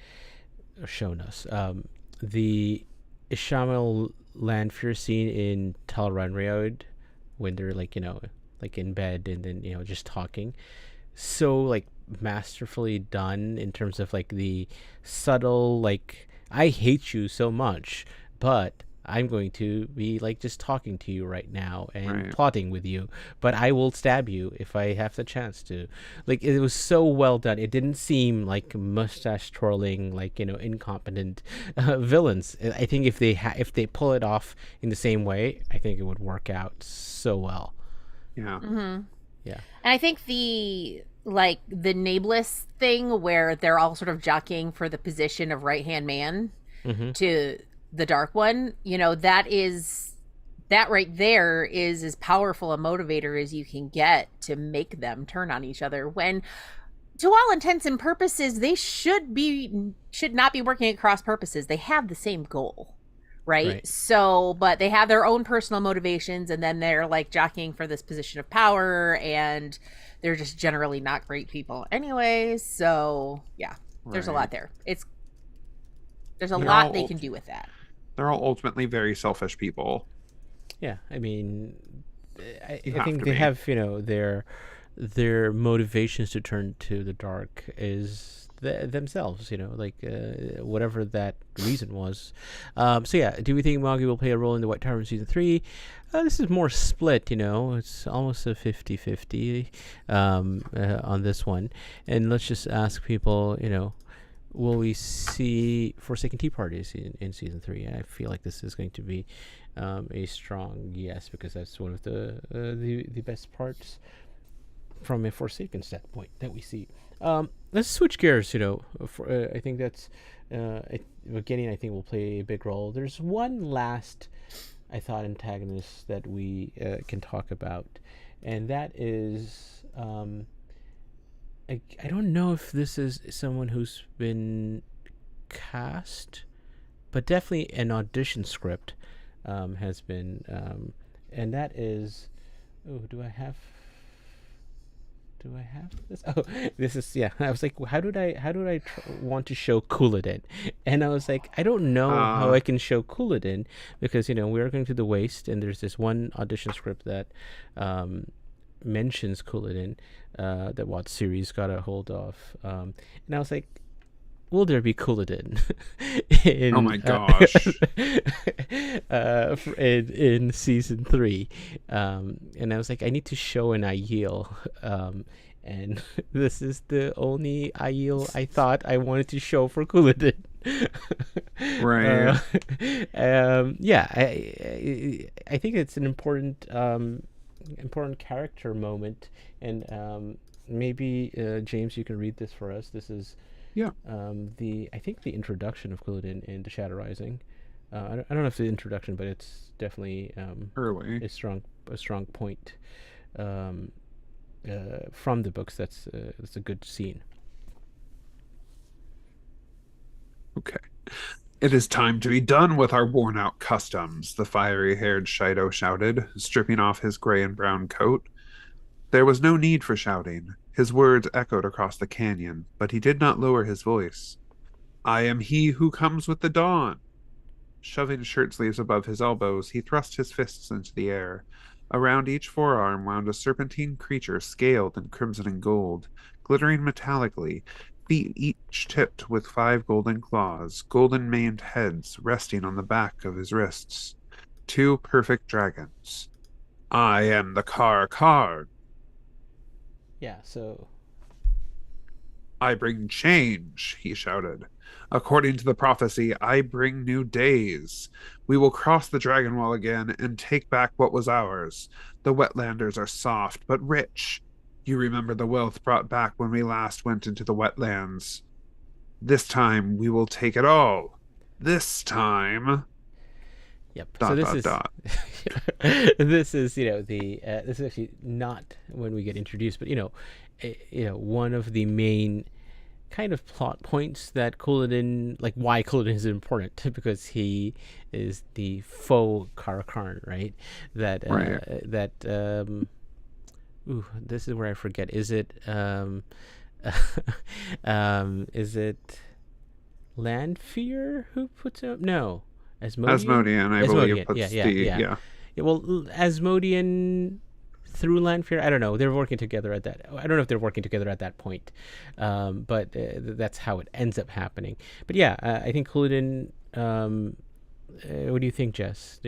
shown us, the Sammael Lanfear scene in Talranriod when they're like, like in bed and then just talking, so like masterfully done in terms of like the subtle like, I hate you so much, but I'm going to be like just talking to you right now and plotting with you, but I will stab you if I have the chance to. Like, it was so well done. It didn't seem like mustache twirling, like, incompetent villains. I think if they pull it off in the same way, I think it would work out so well. Yeah. Yeah. And I think the Nameless thing where they're all sort of jockeying for the position of right-hand man to the Dark One, that right there is as powerful a motivator as you can get to make them turn on each other, when to all intents and purposes they should not be working at cross purposes. They have the same goal, right? So, but they have their own personal motivations, and then they're like jockeying for this position of power, and they're just generally not great people anyway. So yeah, there's a lot there. There's a lot they can do with that. They're all ultimately very selfish people. Yeah, I mean, I think they have, their motivations to turn to the dark is themselves, like whatever that reason was. So yeah, do we think Moghedien will play a role in the White Tower in season 3? This is more split, it's almost a 50-50 on this one. And let's just ask people, will we see Forsaken tea parties in season 3? I feel like this is going to be a strong yes, because that's one of the best parts from a Forsaken standpoint that we see. Let's switch gears. I think that's Moghedien, I think, will play a big role. There's one last, I thought, antagonist that we can talk about, and that is I don't know if this is someone who's been cast, but definitely an audition script has been, and that is, do I have this? Oh, this is, yeah. I was like, how did I want to show Couladin? And I was like, I don't know how I can show Couladin, because we're going to the Waste, and there's this one audition script that mentions Couladin that What series got a hold of, and I was like, will there be Couladin in, oh my gosh, in season 3? And I was like, I need to show an Aiel, and this is the only Aiel I thought I wanted to show for Couladin. Right. Yeah, I think it's an important character moment, and maybe James, you can read this for us. This is I think the introduction of Couladin in the Shadow Rising. I don't know if it's the introduction, but it's definitely early. a strong point from the books. That's a good scene. Okay. It is time to be done with our worn-out customs, the fiery-haired Shido shouted, stripping off his gray and brown coat. There was no need for shouting. His words echoed across the canyon, but he did not lower his voice. I am he who comes with the dawn. Shoving shirt sleeves above his elbows, he thrust his fists into the air. Around each forearm wound a serpentine creature scaled in crimson and gold, glittering metallically, feet each tipped with 5 golden claws, golden maned heads resting on the back of his wrists. 2 perfect dragons. I am the Kar. Yeah, so I bring change, he shouted. According to the prophecy, I bring new days. We will cross the dragon wall again and take back what was ours. The wetlanders are soft but rich. You remember the wealth brought back when we last went into the wetlands. This time we will take it all. This time. yep. Dot, so this dot, is dot. this is this is actually not when we get introduced, but one of the main kind of plot points that Couladin, like why Couladin is important, because he is the faux Karakarn, right? That this is where I forget. Is it is it Lanfear who puts up? No, Asmodean, I believe. Puts Yeah, well, Asmodean through Lanfear, I don't know. They're working together at that. I don't know if they're working together at that point, but that's how it ends up happening. But yeah, I think Couladin. What do you think, Jess?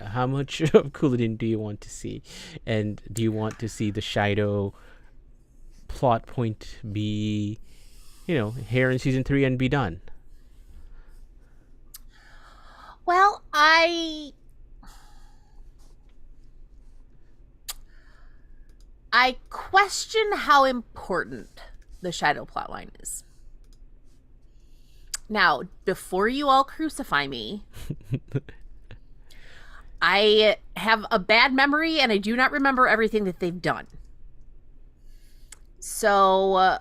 How much of Couladin do you want to see, and do you want to see the Shido plot point be, here in season 3 and be done? Well, I question how important the Shido plotline is. Now, before you all crucify me, I have a bad memory and I do not remember everything that they've done. So,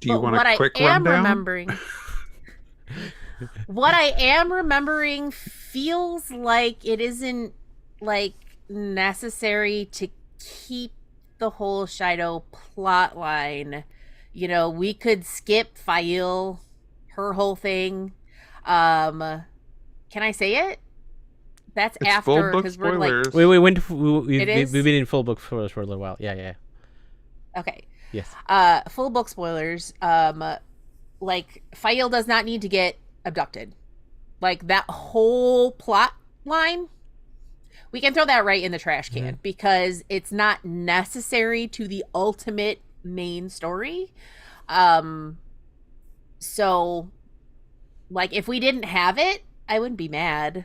do you want what a quick I am rundown? remembering, what I am remembering feels like it isn't necessary to keep the whole Shido plot line. We could skip Faile, her whole thing. Can I say it? That's It's after, full book because we're like, spoilers. We've been in full book spoilers for a little while. Yeah. okay. Yes. Full book spoilers. Faile does not need to get abducted. Like, that whole plot line, we can throw that right in the trash can, because it's not necessary to the ultimate main story. So, if we didn't have it, I wouldn't be mad.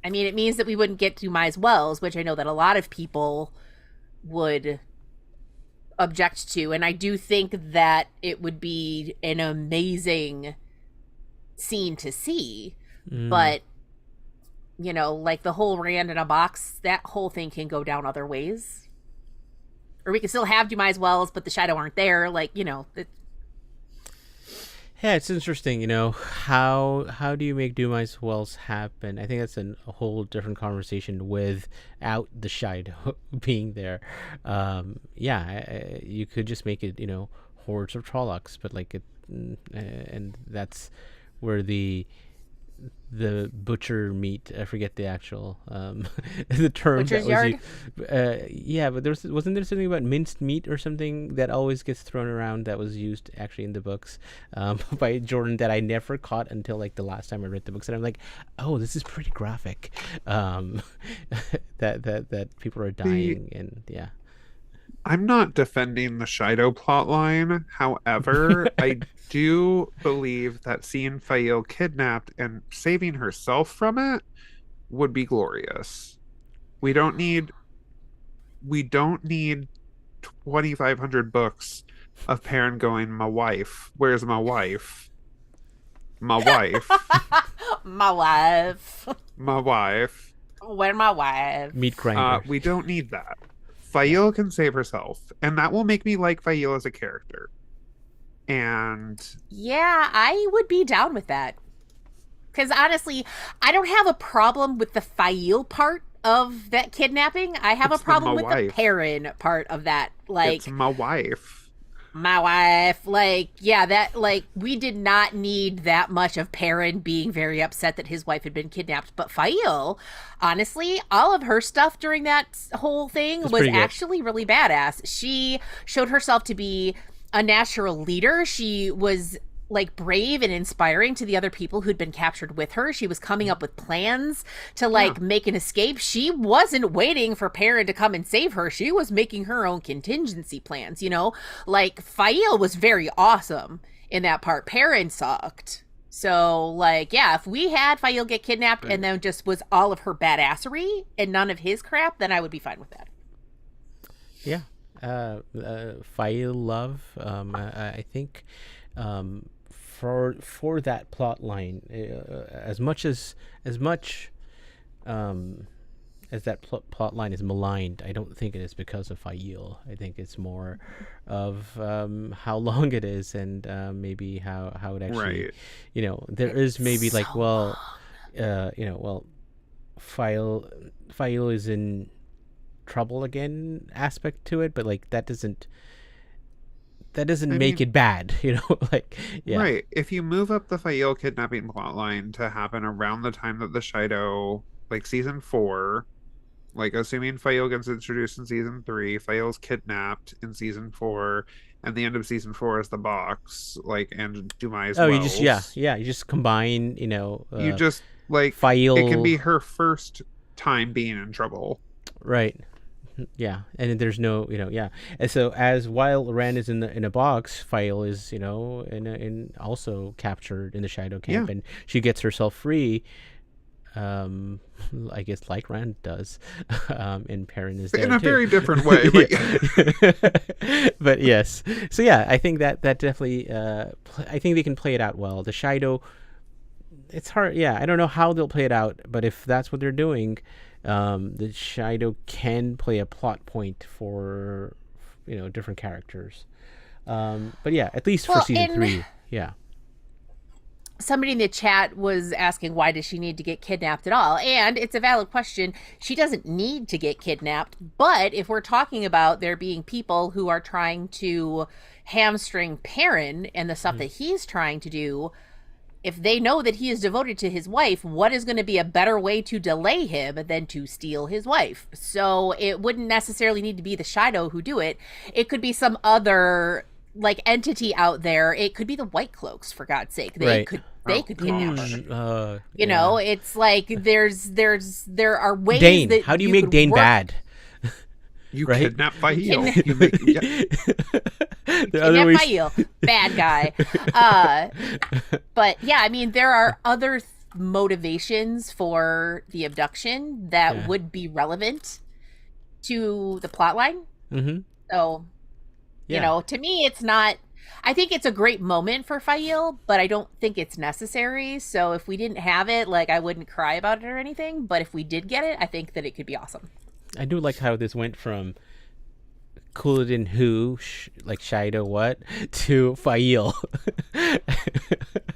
I mean, it means that we wouldn't get to Mai's Wells, which I know that a lot of people would object to, and I do think that it would be an amazing scene to see. But the whole Rand in a box, that whole thing can go down other ways. Or we can still have Dumai's Wells, but the Shido aren't there. Yeah, it's interesting, how do you make Dumai's Wells happen? I think that's a whole different conversation without the Shido being there. You could just make it, hordes of Trollocs, but and that's where the butcher meat, I forget the actual the term Butcher's that was yard? but wasn't there something about minced meat or something that always gets thrown around that was used actually in the books by Jordan that I never caught until the last time I read the books, and I'm like, oh, this is pretty graphic. That people are dying, and yeah. I'm not defending the Shido plotline. However, I do believe that seeing Faile kidnapped and saving herself from it would be glorious. We don't need 2,500 books of Perrin going, my wife, where's my wife? My wife. My wife. My wife. When my wife. Meat grinder. We don't need that. Faile can save herself, and that will make me like Faile as a character. And Yeah, I would be down with that. Because honestly, I don't have a problem with the Faile part of that kidnapping. I have It's a problem my with the wife. Perrin part of that. Like, it's my wife. my wife, like, yeah, that, like, we did not need that much of Perrin being very upset that his wife had been kidnapped. But Faile, honestly, all of her stuff during that whole thing was pretty good. actually really badass. She showed herself to be a natural leader. She was like brave and inspiring to the other people who'd been captured with her. She was coming up with plans to like make an escape. She wasn't waiting for Perrin to come and save her. She was making her own contingency plans, you know? Like, Faile was very awesome in that part. Perrin sucked. So, like, yeah, if we had Faile get kidnapped and then just was all of her badassery and none of his crap, then I would be fine with that. Yeah. Faile love. I think for that plot line, as much as that plot line is maligned, I don't think it is because of Faile. I think it's more of how long it is and maybe how it actually, Right. you know, there is maybe like, well, you know, well, Faile is in trouble again aspect to it, but like that doesn't make it bad, you know. Like, yeah, Right. If you move up the Faile kidnapping plotline to happen around the time that the Shido, like season 4, like assuming Faile gets introduced in season 3, Faile's kidnapped in season 4, and the end of season 4 is the box, like, and Dumai's oh, Wells. you just combine, you know, You just, like, Faile, it can be her first time being in trouble. right. Yeah, and there's no, you know, yeah, and so as while Ran is in a box, Faile is, you know, in also captured in the Shadow Camp, and she gets herself free. I guess like Rand does, and Perrin is there In a too. very different way, but yeah. But yes, so yeah, I think that definitely, I think they can play it out well. The Shido, it's hard. Yeah, I don't know how they'll play it out, but if that's what they're doing, the Shido can play a plot point for, you know, different characters. But yeah, at least for season 3, yeah. Somebody in the chat was asking, why does she need to get kidnapped at all? And it's a valid question. She doesn't need to get kidnapped, but if we're talking about there being people who are trying to hamstring Perrin and the stuff that he's trying to do, if they know that he is devoted to his wife, what is going to be a better way to delay him than to steal his wife? So it wouldn't necessarily need to be the Shido who do it. It could be some other like entity out there. It could be the Whitecloaks, for God's sake. They could kidnap her. You know, it's like there are ways Dain, that how do you make Dain bad? You Right? kidnap Faile. Kidnap Faile, bad guy. But yeah, I mean, there are other motivations for the abduction that would be relevant to the plotline. Mm-hmm. So, you know, to me, it's not. I think it's a great moment for Faile, but I don't think it's necessary. So if we didn't have it, like, I wouldn't cry about it or anything. But if we did get it, I think that it could be awesome. I do like how this went from Couladin like Shido to Faile.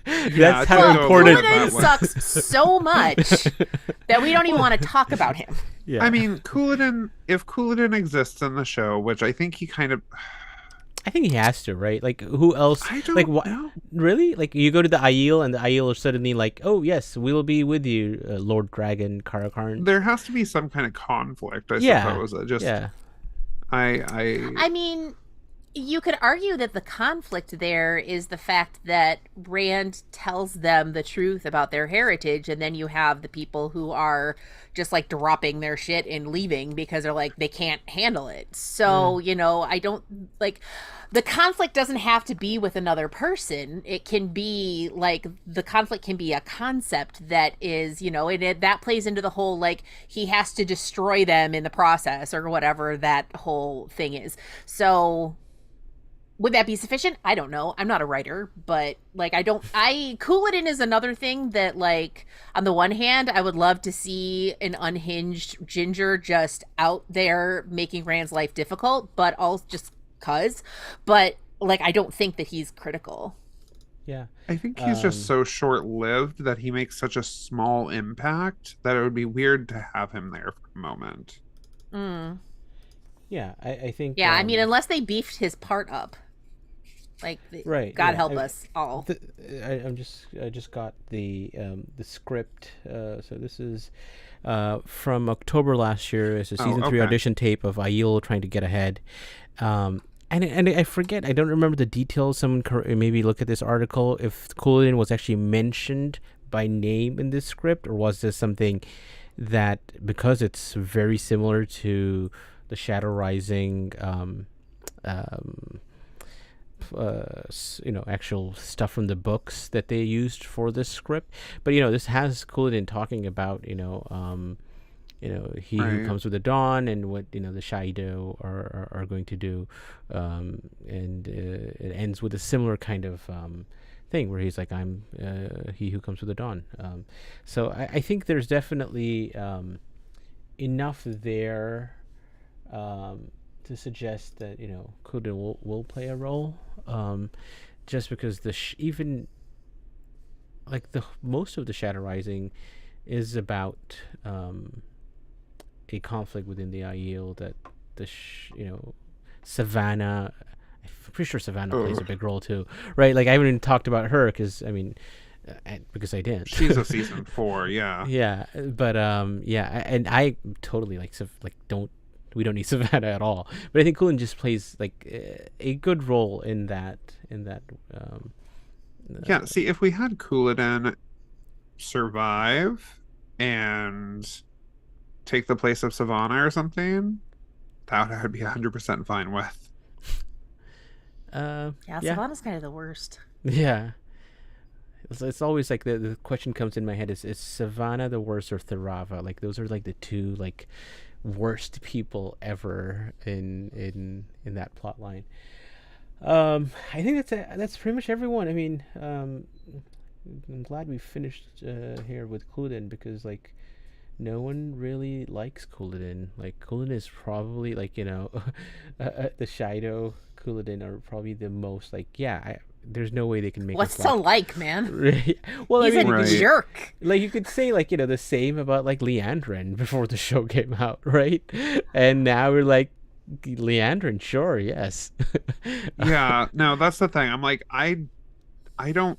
That's how important. Couladin sucks so much that we don't even want to talk about him. Yeah. I mean, Couladin, if Couladin exists in the show, which I think he kind of... I think he has to, right? Like, who else? I don't like, know. Really? Like, you go to the Aiel, and the Aiel are suddenly like, "Oh yes, we'll be with you, Lord Dragon Karakarn." There has to be some kind of conflict, I suppose. I mean, you could argue that the conflict there is the fact that Rand tells them the truth about their heritage, and then you have the people who are just like dropping their shit and leaving because they're like, they can't handle it. So, you know, I don't like, the conflict doesn't have to be with another person. It can be like, the conflict can be a concept that is, you know, that plays into the whole, like, he has to destroy them in the process or whatever that whole thing is. So Would that be sufficient? I don't know. I'm not a writer, but like Couladin is another thing that, like, on the one hand, I would love to see an unhinged ginger just out there making Rand's life difficult, but all just cuz. But like, I don't think that he's critical. Yeah. I think he's just so short-lived that he makes such a small impact that it would be weird to have him there for a moment. Yeah, I think. Yeah, I mean, unless they beefed his part up. Like, right. God yeah, help us all. I just got the script. So this is from October last year. It's a season 3 audition tape of Aiel trying to get ahead. And I forget. I don't remember the details. Someone maybe look at this article if Couladin was actually mentioned by name in this script, or was this something that, because it's very similar to the Shadow Rising actual stuff from the books that they used for this script. But this has Couladin talking about he who comes with the dawn, and what the Shido are going to do, and it ends with a similar kind of thing where he's like, I'm he who comes with the dawn. So I think there's definitely enough there to suggest that Couladin will play a role, just because even like the most of the Shadow Rising is about a conflict within the Aiel that Savannah. I'm pretty sure Savannah plays a big role too, right? Like, I haven't even talked about her because because I didn't. She's a season 4, yeah. Yeah, but and I totally we don't need Savannah at all. But I think Couladin just plays like a good role in that. Yeah, see, if we had Couladin survive and take the place of Savannah or something, that I would be 100% fine with. Yeah, Savannah's kind of the worst. Yeah. It's always like the question comes in my head is Savannah the worst or Thirava? Like, those are like the two like worst people ever in that plot line. I think that's pretty much everyone. I mean, I'm glad we finished here with Couladin, because like no one really likes Couladin. Like, Couladin is probably like the Shido Couladin are probably the most like, there's no way they can make. What's to like, man? Well, he's a jerk. Like, you could say like the same about like Liandrin before the show came out, right? And now we're like, Liandrin, sure, yes. Yeah, no, that's the thing. I'm like, I don't.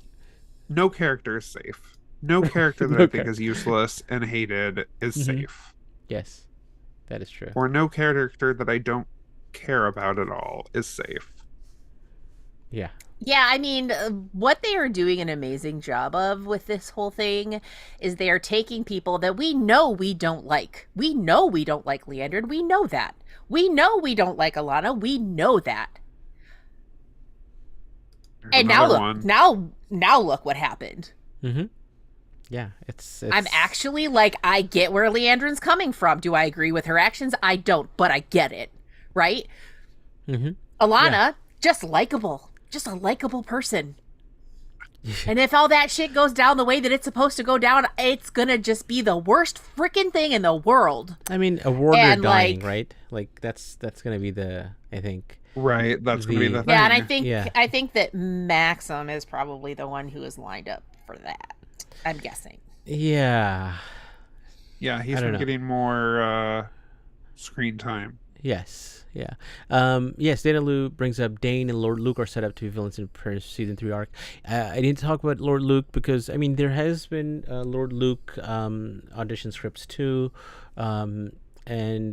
No character is safe. No character that I think is useless and hated is safe. Yes, that is true. Or no character that I don't care about at all is safe. Yeah. Yeah, I mean, what they are doing an amazing job of with this whole thing is they are taking people that we know we don't like. We know we don't like Liandrin. We know that. We know we don't like Alana. We know that. There's and now look, one. now look what happened. Yeah, it's. I'm actually like, I get where Liandrin's coming from. Do I agree with her actions? I don't, but I get it, right? Alana, just likable. Just a likable person. And if all that shit goes down the way that it's supposed to go down, it's gonna just be the worst freaking thing in the world. I mean, a warder dying, right? Like, that's gonna be I think. Right, that's gonna be the thing. Yeah, and I think that Maxim is probably the one who is lined up for that. I'm guessing. Yeah. Yeah, he's been getting more screen time. Yes. Yeah. Yes, Dana Lou brings up Dain and Lord Luke are set up to be villains in the season 3 arc. I didn't talk about Lord Luke because, I mean, there has been Lord Luke audition scripts too. And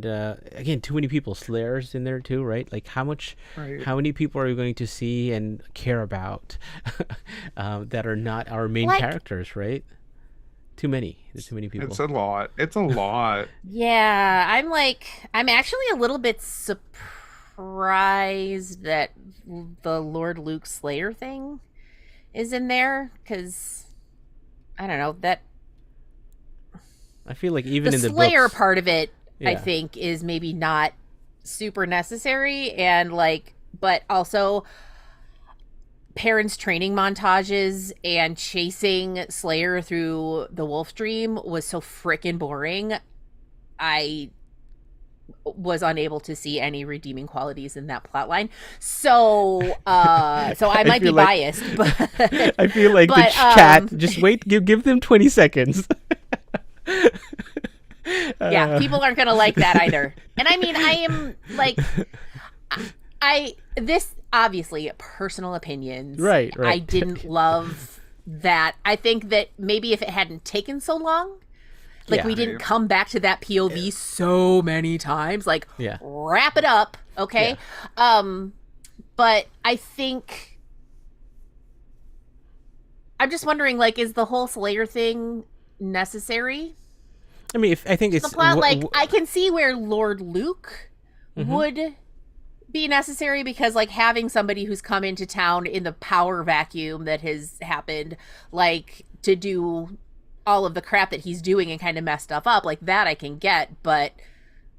again, too many people. Slayer's in there too, right? Like, how many people are you going to see and care about that are not our main characters, right? Too many. There's too many people. It's a lot. Yeah, I'm actually a little bit surprised that the Lord Luke Slayer thing is in there, because I don't know, that I feel like even in the Slayer books, part of it, I think, is maybe not super necessary, and like, but also Perrin's training montages and chasing Slayer through the Wolf Dream was so freaking boring. I was unable to see any redeeming qualities in that plotline. So I might be biased, but I feel like the chat. Just wait. Give them 20 seconds. Yeah, people aren't gonna like that either. And I mean, I am like, this obviously personal opinions. Right. I didn't love that. I think that maybe if it hadn't taken so long, like we didn't come back to that POV so many times, like wrap it up, okay? Yeah. But I think I'm just wondering, like, is the whole Slayer thing necessary? I mean, I think it's the plot. I can see where Lord Luke would be necessary, because like having somebody who's come into town in the power vacuum that has happened, like to do all of the crap that he's doing and kind of messed stuff up, like that I can get. But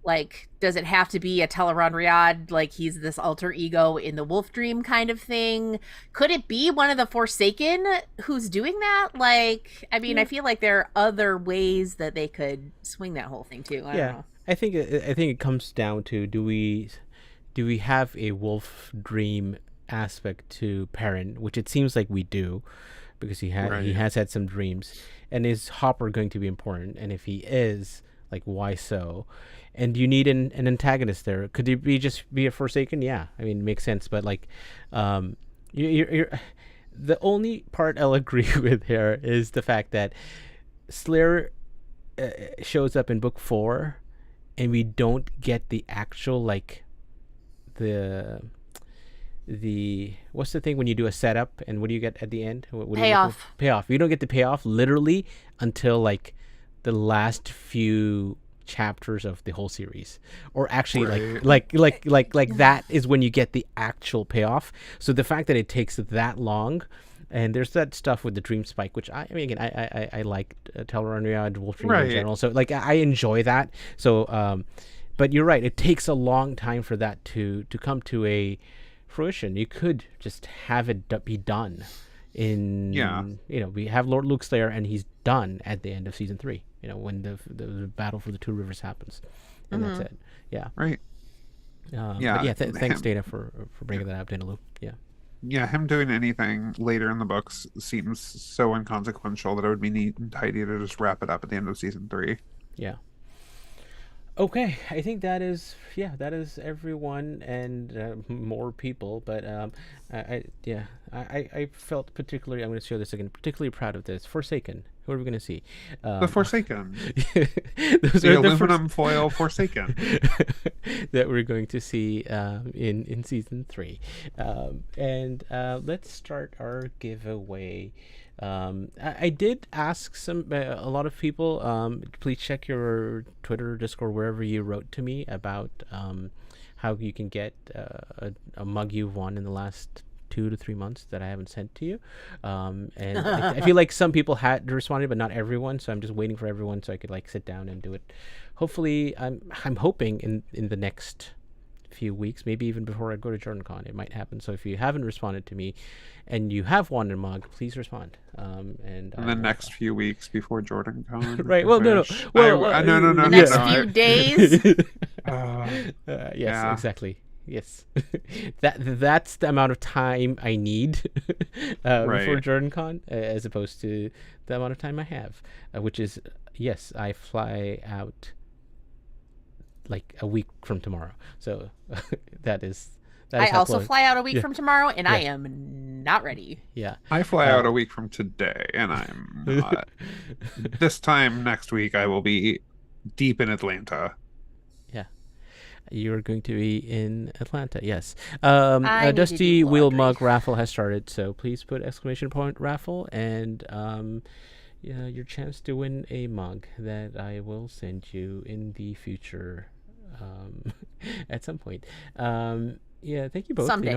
like, does it have to be a Teleron Riyadh, like he's this alter ego in the Wolf Dream kind of thing? Could it be one of the Forsaken who's doing that? Like, I mean, I feel like there are other ways that they could swing that whole thing too. I don't know. I think it comes down to, do we have a Wolf Dream aspect to Perrin, which it seems like we do, because he has had some dreams. And is Hopper going to be important? And if he is, like, why so? And do you need an antagonist there? Could it just be a Forsaken? Yeah, I mean, it makes sense. But like, you're the only part I'll agree with here is the fact that Slayer shows up in book 4, and we don't get the actual, like, the what's the thing when you do a setup and what do you get at the end? What payoff. Payoff. You don't get the payoff literally until like the last few chapters of the whole series, or actually like that is when you get the actual payoff. So the fact that it takes that long, and there's that stuff with the dream spike, which I mean, again, I like Teleron Wolf Dream in general. So like I enjoy that. So but you're right, it takes a long time for that to come to a fruition. You could just have it be done in we have Lord Luke Slayer and he's done at the end of season 3, when the battle for the Two Rivers happens, and that's it. But thanks Dana for bringing that up, Dana. Him doing anything later in the books seems so inconsequential that it would be neat and tidy to just wrap it up at the end of season 3. Okay, I think that is everyone and more people, but I felt particularly, I'm going to show this again, particularly proud of this. Forsaken. Who are we going to see? The Forsaken. The aluminum foil Forsaken. That we're going to see in season 3. And let's start our giveaway. I did ask a lot of people, please check your Twitter, Discord, wherever you wrote to me about how you can get a mug you've won in the last 2 to 3 months that I haven't sent to you. And I feel like some people had responded, but not everyone. So I'm just waiting for everyone so I could like sit down and do it. Hopefully, I'm hoping in the next few weeks, maybe even before I go to JordanCon, it might happen. So if you haven't responded to me and you have won a mug, please respond. And in the next few weeks before JordanCon. Right. Well, no. Well, no. The next few days. Yes, exactly. Yes. That's the amount of time I need before JordanCon, as opposed to the amount of time I have, which is, yes, I fly out like a week from tomorrow. So that is I also fly out a week from tomorrow, and I am not ready. Yeah. I fly out a week from today, and I'm not. This time next week, I will be deep in Atlanta. Yeah. You're going to be in Atlanta, yes. Dusty Wheel Mug raffle has started, so please put ! raffle, and your chance to win a mug that I will send you in the future at some point. Thank you both. Someday.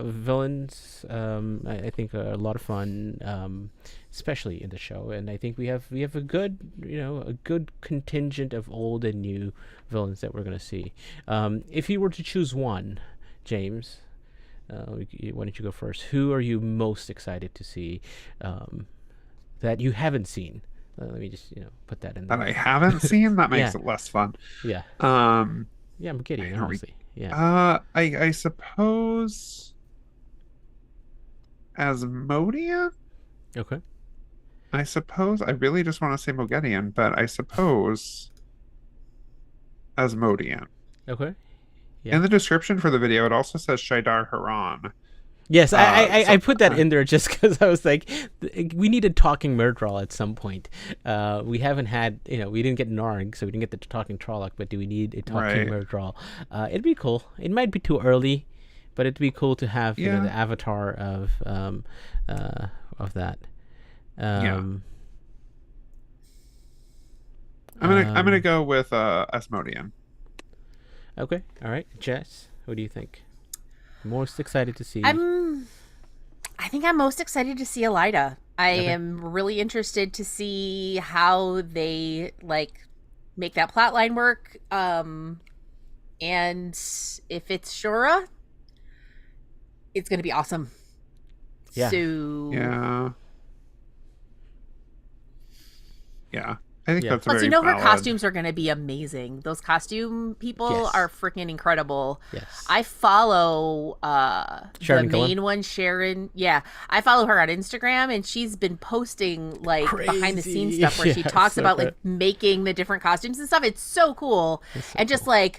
Villains, I think are a lot of fun, especially in the show, and I think we have a good contingent of old and new villains that we're going to see. If you were to choose one, James, why don't you go first? Who are you most excited to see that you haven't seen? Let me just put that in there. That I haven't seen. That makes Yeah. it less fun. Yeah. Um, Yeah, Moghedien, Are we- honestly. Yeah. I suppose Asmodean. Okay. I suppose I really just want to say Moghedien, but I suppose Asmodean. Okay. Yeah. In the description for the video, it also says Shaidar Haran. Yes, I so- put that in there just because I was like, we need a talking Murdral at some point. We haven't had, we didn't get Narg, so we didn't get the talking Trolloc, but do we need a talking Right. Murdral? It'd be cool. It might be too early, but it'd be cool to have Yeah. the avatar of that. I'm gonna go with Asmodean. Okay, all right. Jess, what do you think? Most excited to see? I think I'm most excited to see Elaida. I am really interested to see how they make that plot line work. And if it's Shura, it's gonna be awesome. Yeah. So Yeah. I think Yeah. that's plus, very her valid. costumes are gonna be amazing. Those costume people Yes. are freaking incredible. Yes. I follow the Sharon Gillen? main one, Sharon. Yeah, I follow her on Instagram, and she's been posting behind the scenes Crazy. stuff where she Yeah, talks so about good. making the different costumes and stuff. It's so cool It's so and just cool.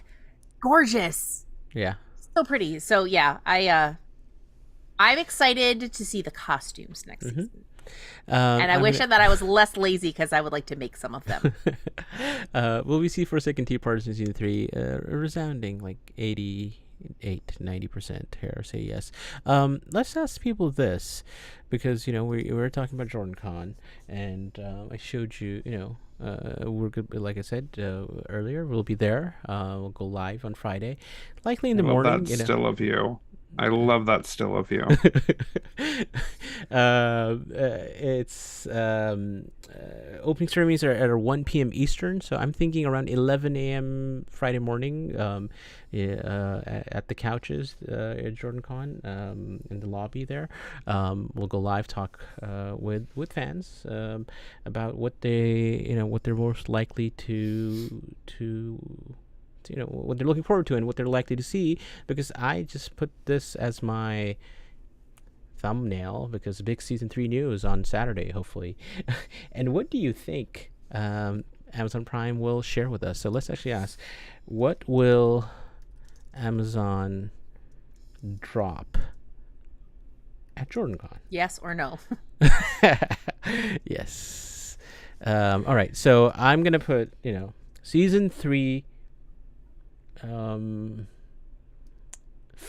gorgeous, Yeah. so pretty. So yeah, I'm excited to see the costumes next season, and I wish that I was less lazy because I would like to make some of them. Will we see Forsaken Tea Parties in season 3? A resounding 88-90% here say yes. Let's ask people this, because we were talking about JordanCon, and I showed you. We're good. Like I said earlier, we'll be there. We'll go live on Friday, likely in the I love morning. that still of you. I love that still of you. It's opening ceremonies are at 1 p.m. Eastern, so I'm thinking around 11 a.m. Friday morning at the couches at JordanCon in the lobby there. We'll go live, talk with fans about what what they're most likely to what they're looking forward to and what they're likely to see, because I just put this as my thumbnail because big season 3 news on Saturday, hopefully. And what do you think Amazon Prime will share with us? So let's actually ask, what will Amazon drop at JordanCon? Yes or no? Yes. All right, so I'm gonna put season 3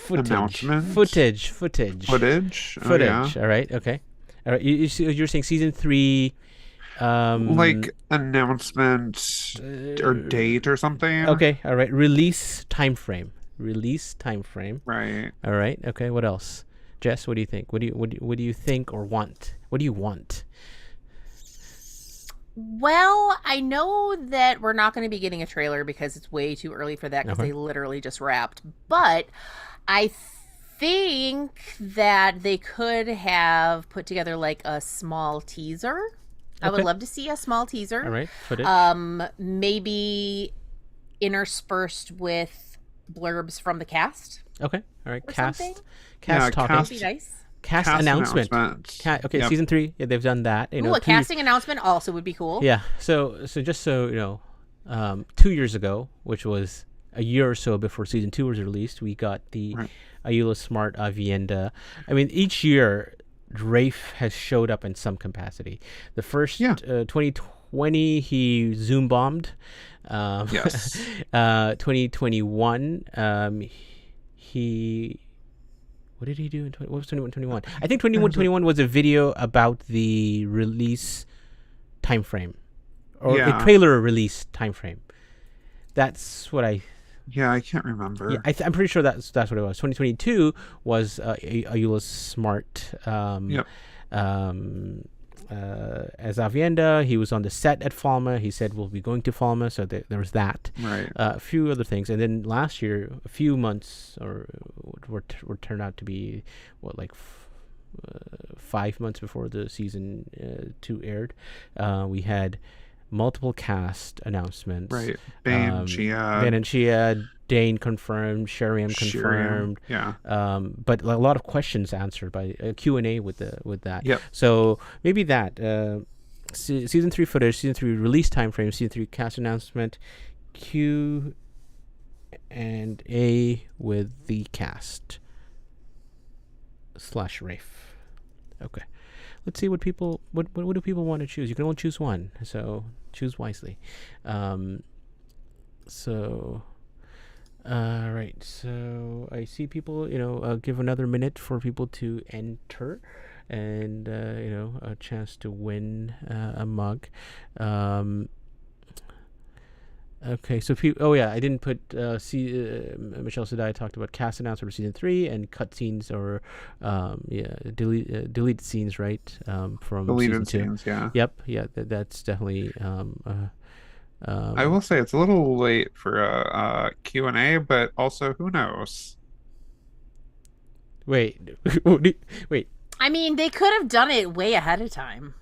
Announcement? footage. Footage. Oh, yeah. All right. Okay. All right. You're saying season 3. Announcement or date or something. Okay. All right. Release time frame. Right. All right. Okay. What else? Jess, what do you think? What do you think or want? What do you want? Well, I know that we're not going to be getting a trailer because it's way too early for that because Okay. they literally just wrapped. But I think that they could have put together a small teaser. I would Okay. love to see a small teaser. All right. Footage. Maybe interspersed with blurbs from the cast Okay. All right. or Cast. something. Cast talking. That'd be nice. Cast announcement. Okay. Yep. Season 3. Yeah, they've done that. Ooh, a casting announcement also would be cool. Yeah. So just so you know, 2 years ago, which was a year or so before season 2 was released, we got the Right. Ayula Smart Avienda. I mean, each year Rafe has showed up in some capacity. The first 2020 he Zoom bombed. Yes. 2021 he. What did he do in what was 21? I think 21 was a video about the release time frame, or a trailer release time frame. That's what I. Yeah, I can't remember. Yeah, I'm pretty sure that's what it was. 2022 was Ayula's Smart. Yep. as Avienda. He was on the set at Falma. He said we'll be going to Falma, so there was that. Right. A few other things, and then last year, a few months were turned out to be 5 months before the season 2 aired. We had multiple cast announcements. Right. Ben, Chia. Ben and Chia, Dain confirmed, Sheriam confirmed. Yeah. But a lot of questions answered by Q&A with that. Yep. So maybe that season 3 footage, season 3 release time frame, season 3 cast announcement, Q and A with the cast / Rafe. Okay. Let's see what do people want to choose. You can only choose one, so choose wisely. Right. So I see people, give another minute for people to enter, and a chance to win a mug. Okay, so I didn't put Michelle Sadai talked about cast announcement for season 3 and cutscenes or deleted scenes, right? From Deleted season 2. scenes, yeah. Yep, yeah, that's definitely. I will say it's a little late for a Q&A, but also who knows? Wait. I mean, they could have done it way ahead of time.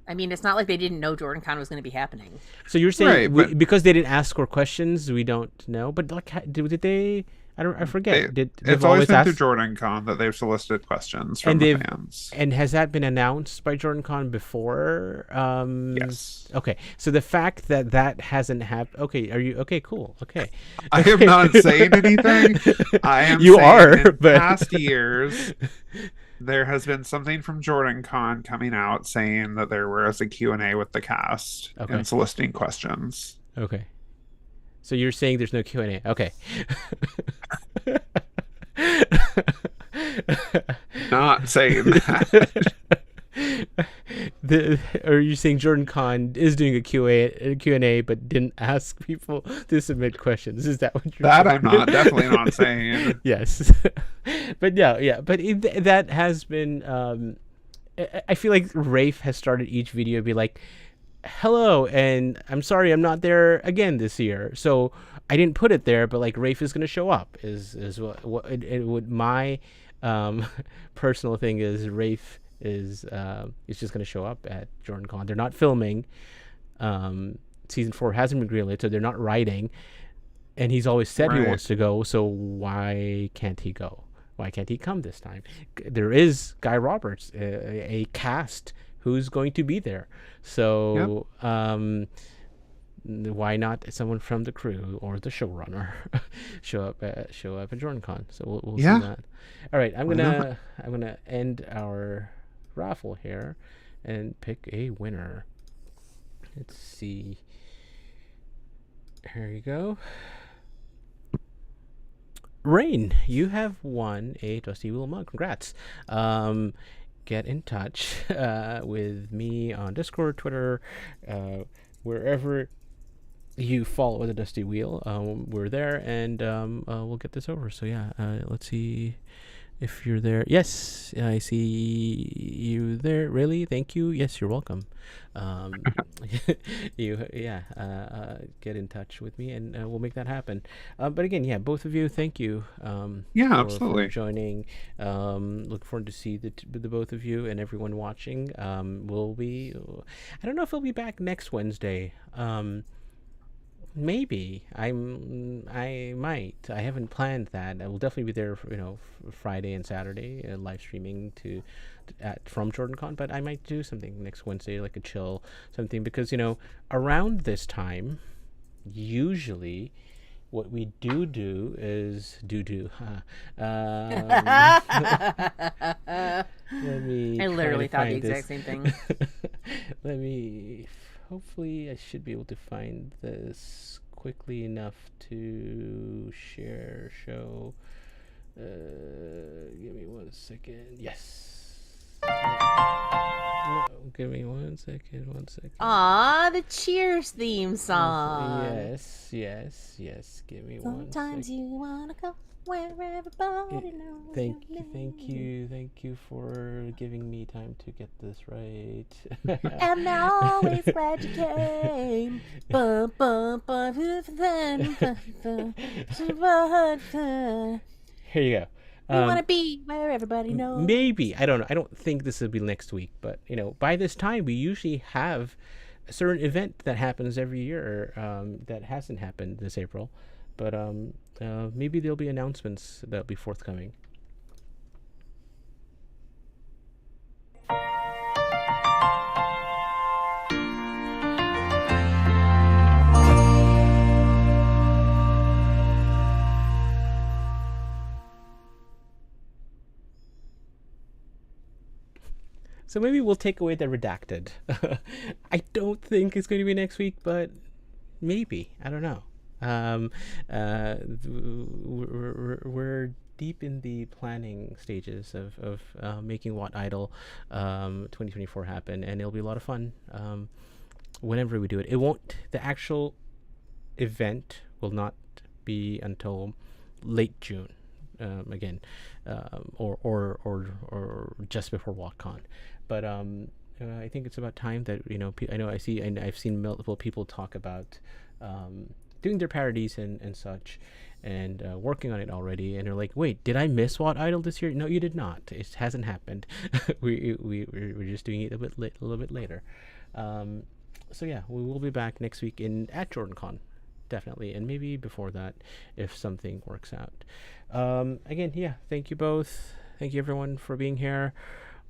I mean, it's not like they didn't know JordanCon was going to be happening. So you're saying Right, because they didn't ask for questions, we don't know. But did they? I forget. It's always been through JordanCon that they've solicited questions from the fans. And has that been announced by JordanCon before? Yes. Okay. So the fact that hasn't happened. Okay. Are you okay? Cool. Okay. I am not saying anything. I am. You saying are, in but past years, there has been something from JordanCon coming out saying that there was a Q&A with the cast and soliciting questions. Okay. So you're saying there's no Q&A. Okay. Not saying that. Are you saying JordanCon is doing a Q&A but didn't ask people to submit questions? Is that what you're saying? That I'm not. Definitely not saying. Yes. But yeah. But that has been... I feel like Rafe has started each video be like, hello, and I'm sorry I'm not there again this year. So I didn't put it there, but like Rafe is going to show up is what it would my personal thing is. Rafe is just going to show up at JordanCon. They're not filming. Season 4 hasn't been greenlit, so they're not writing, and he's always said he wants to go, so why can't he go? Why can't he come this time? There is Guy Roberts, a cast who's going to be there. So why not someone from the crew or the showrunner show up at JordanCon? So we'll see that. All right, I'm gonna end our raffle here and pick a winner. Let's see. Here you go. Rain, you have won a Dusty Wheel mug. Congrats. Get in touch with me on Discord, Twitter, wherever you follow the Dusty Wheel. We're there, and we'll get this over. So yeah, let's see if you're there. Yes, I see you there. Really? Thank you. Yes, you're welcome. Get in touch with me, and we'll make that happen. But again, both of you, thank you. Absolutely for joining. Look forward to see the both of you and everyone watching. We'll be. I don't know if we'll be back next Wednesday. Maybe I might. I haven't planned that. I will definitely be there for, Friday and Saturday, live streaming from JordanCon. But I might do something next Wednesday, like a chill something, because around this time, usually, what we do is let me. I literally thought the find exact same thing. Let me. Hopefully, I should be able to find this quickly enough to show. Give me 1 second. Yes. No, give me 1 second. 1 second. Aw, the Cheers theme song. Yes. Give me 1 second. Sometimes you wanna go. where everybody knows. Thank you for giving me time to get this right. I'm always glad you came. Bum, bum, bum, Here you go. We want to be where everybody knows. Maybe, I don't know. I don't think this will be next week, but by this time we usually have a certain event that happens every year that hasn't happened this April, but maybe there'll be announcements that'll be forthcoming. So maybe we'll take away the redacted. I don't think it's going to be next week, but maybe. I don't know. We're deep in the planning stages of making What Idol 2024 happen, and it'll be a lot of fun whenever we do it. The actual event will not be until late June. Again, or just before WalkCon, but I think it's about time that I've seen multiple people talk about doing their parodies and such, and working on it already, and they're like, wait, did I miss What Idol this year? No, you did not. It hasn't happened. we're just doing it a little bit later. So yeah, we will be back next week at JordanCon. Definitely, and maybe before that if something works out. Again, yeah, thank you both. Thank you everyone for being here.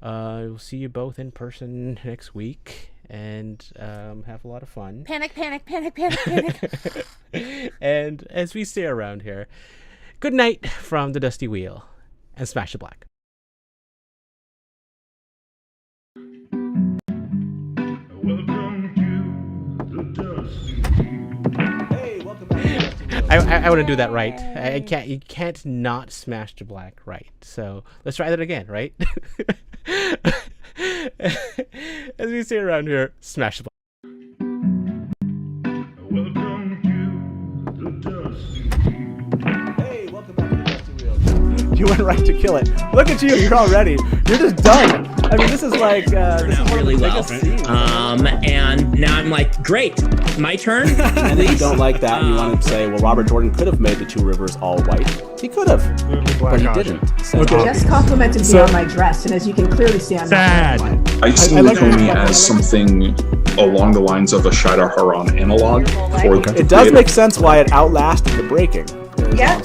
We'll see you both in person next week, and have a lot of fun. Panic, panic, panic, panic, panic. And as we say around here, good night from the Dusty Wheel, and smash the black. Welcome to the Dusty Wheel. Hey, welcome back to the Dusty Wheel. I want to do that right. You can't not smash the black right. So let's try that again, right? As we say around here, smash the black. Welcome to the Dusty Wheel. Hey, welcome back to the Dusty Wheel. You went right to kill it. Look at you. You're already. You're just done. I mean, this is like this is out one really of the well. biggest scenes. And now I'm like, great, my turn. And if you don't like that, and you want to say, well, Robert Jordan could have made the two rivers all white. He could have, but he didn't. So Jess complimented me on my dress, and as you can clearly see, I'm not wearing one. I see Naomi as something along the lines of a Shaidar Haran analog. For it does make sense why it outlasted the breaking. Yeah.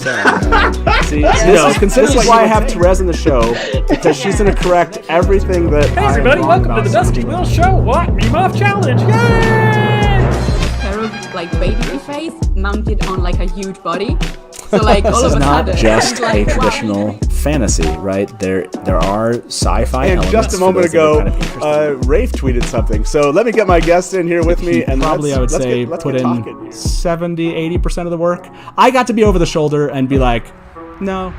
See, this is why I have Therese in the show, because she's going to correct everything that. Hey everybody, welcome to the Dusty Wheel Show. What? Meme Off Challenge. Yay! Pair of like baby face mounted on like a huge body. So like all This of is a not sudden, just it's a like, wow. traditional fantasy, right? There are sci-fi And elements. just a moment for those that ago, are kind of Rafe tweeted something. So let me get my guest in here with me. And Probably, I would say, put in 70, 80% of the work. I got to be over the shoulder and be like, no,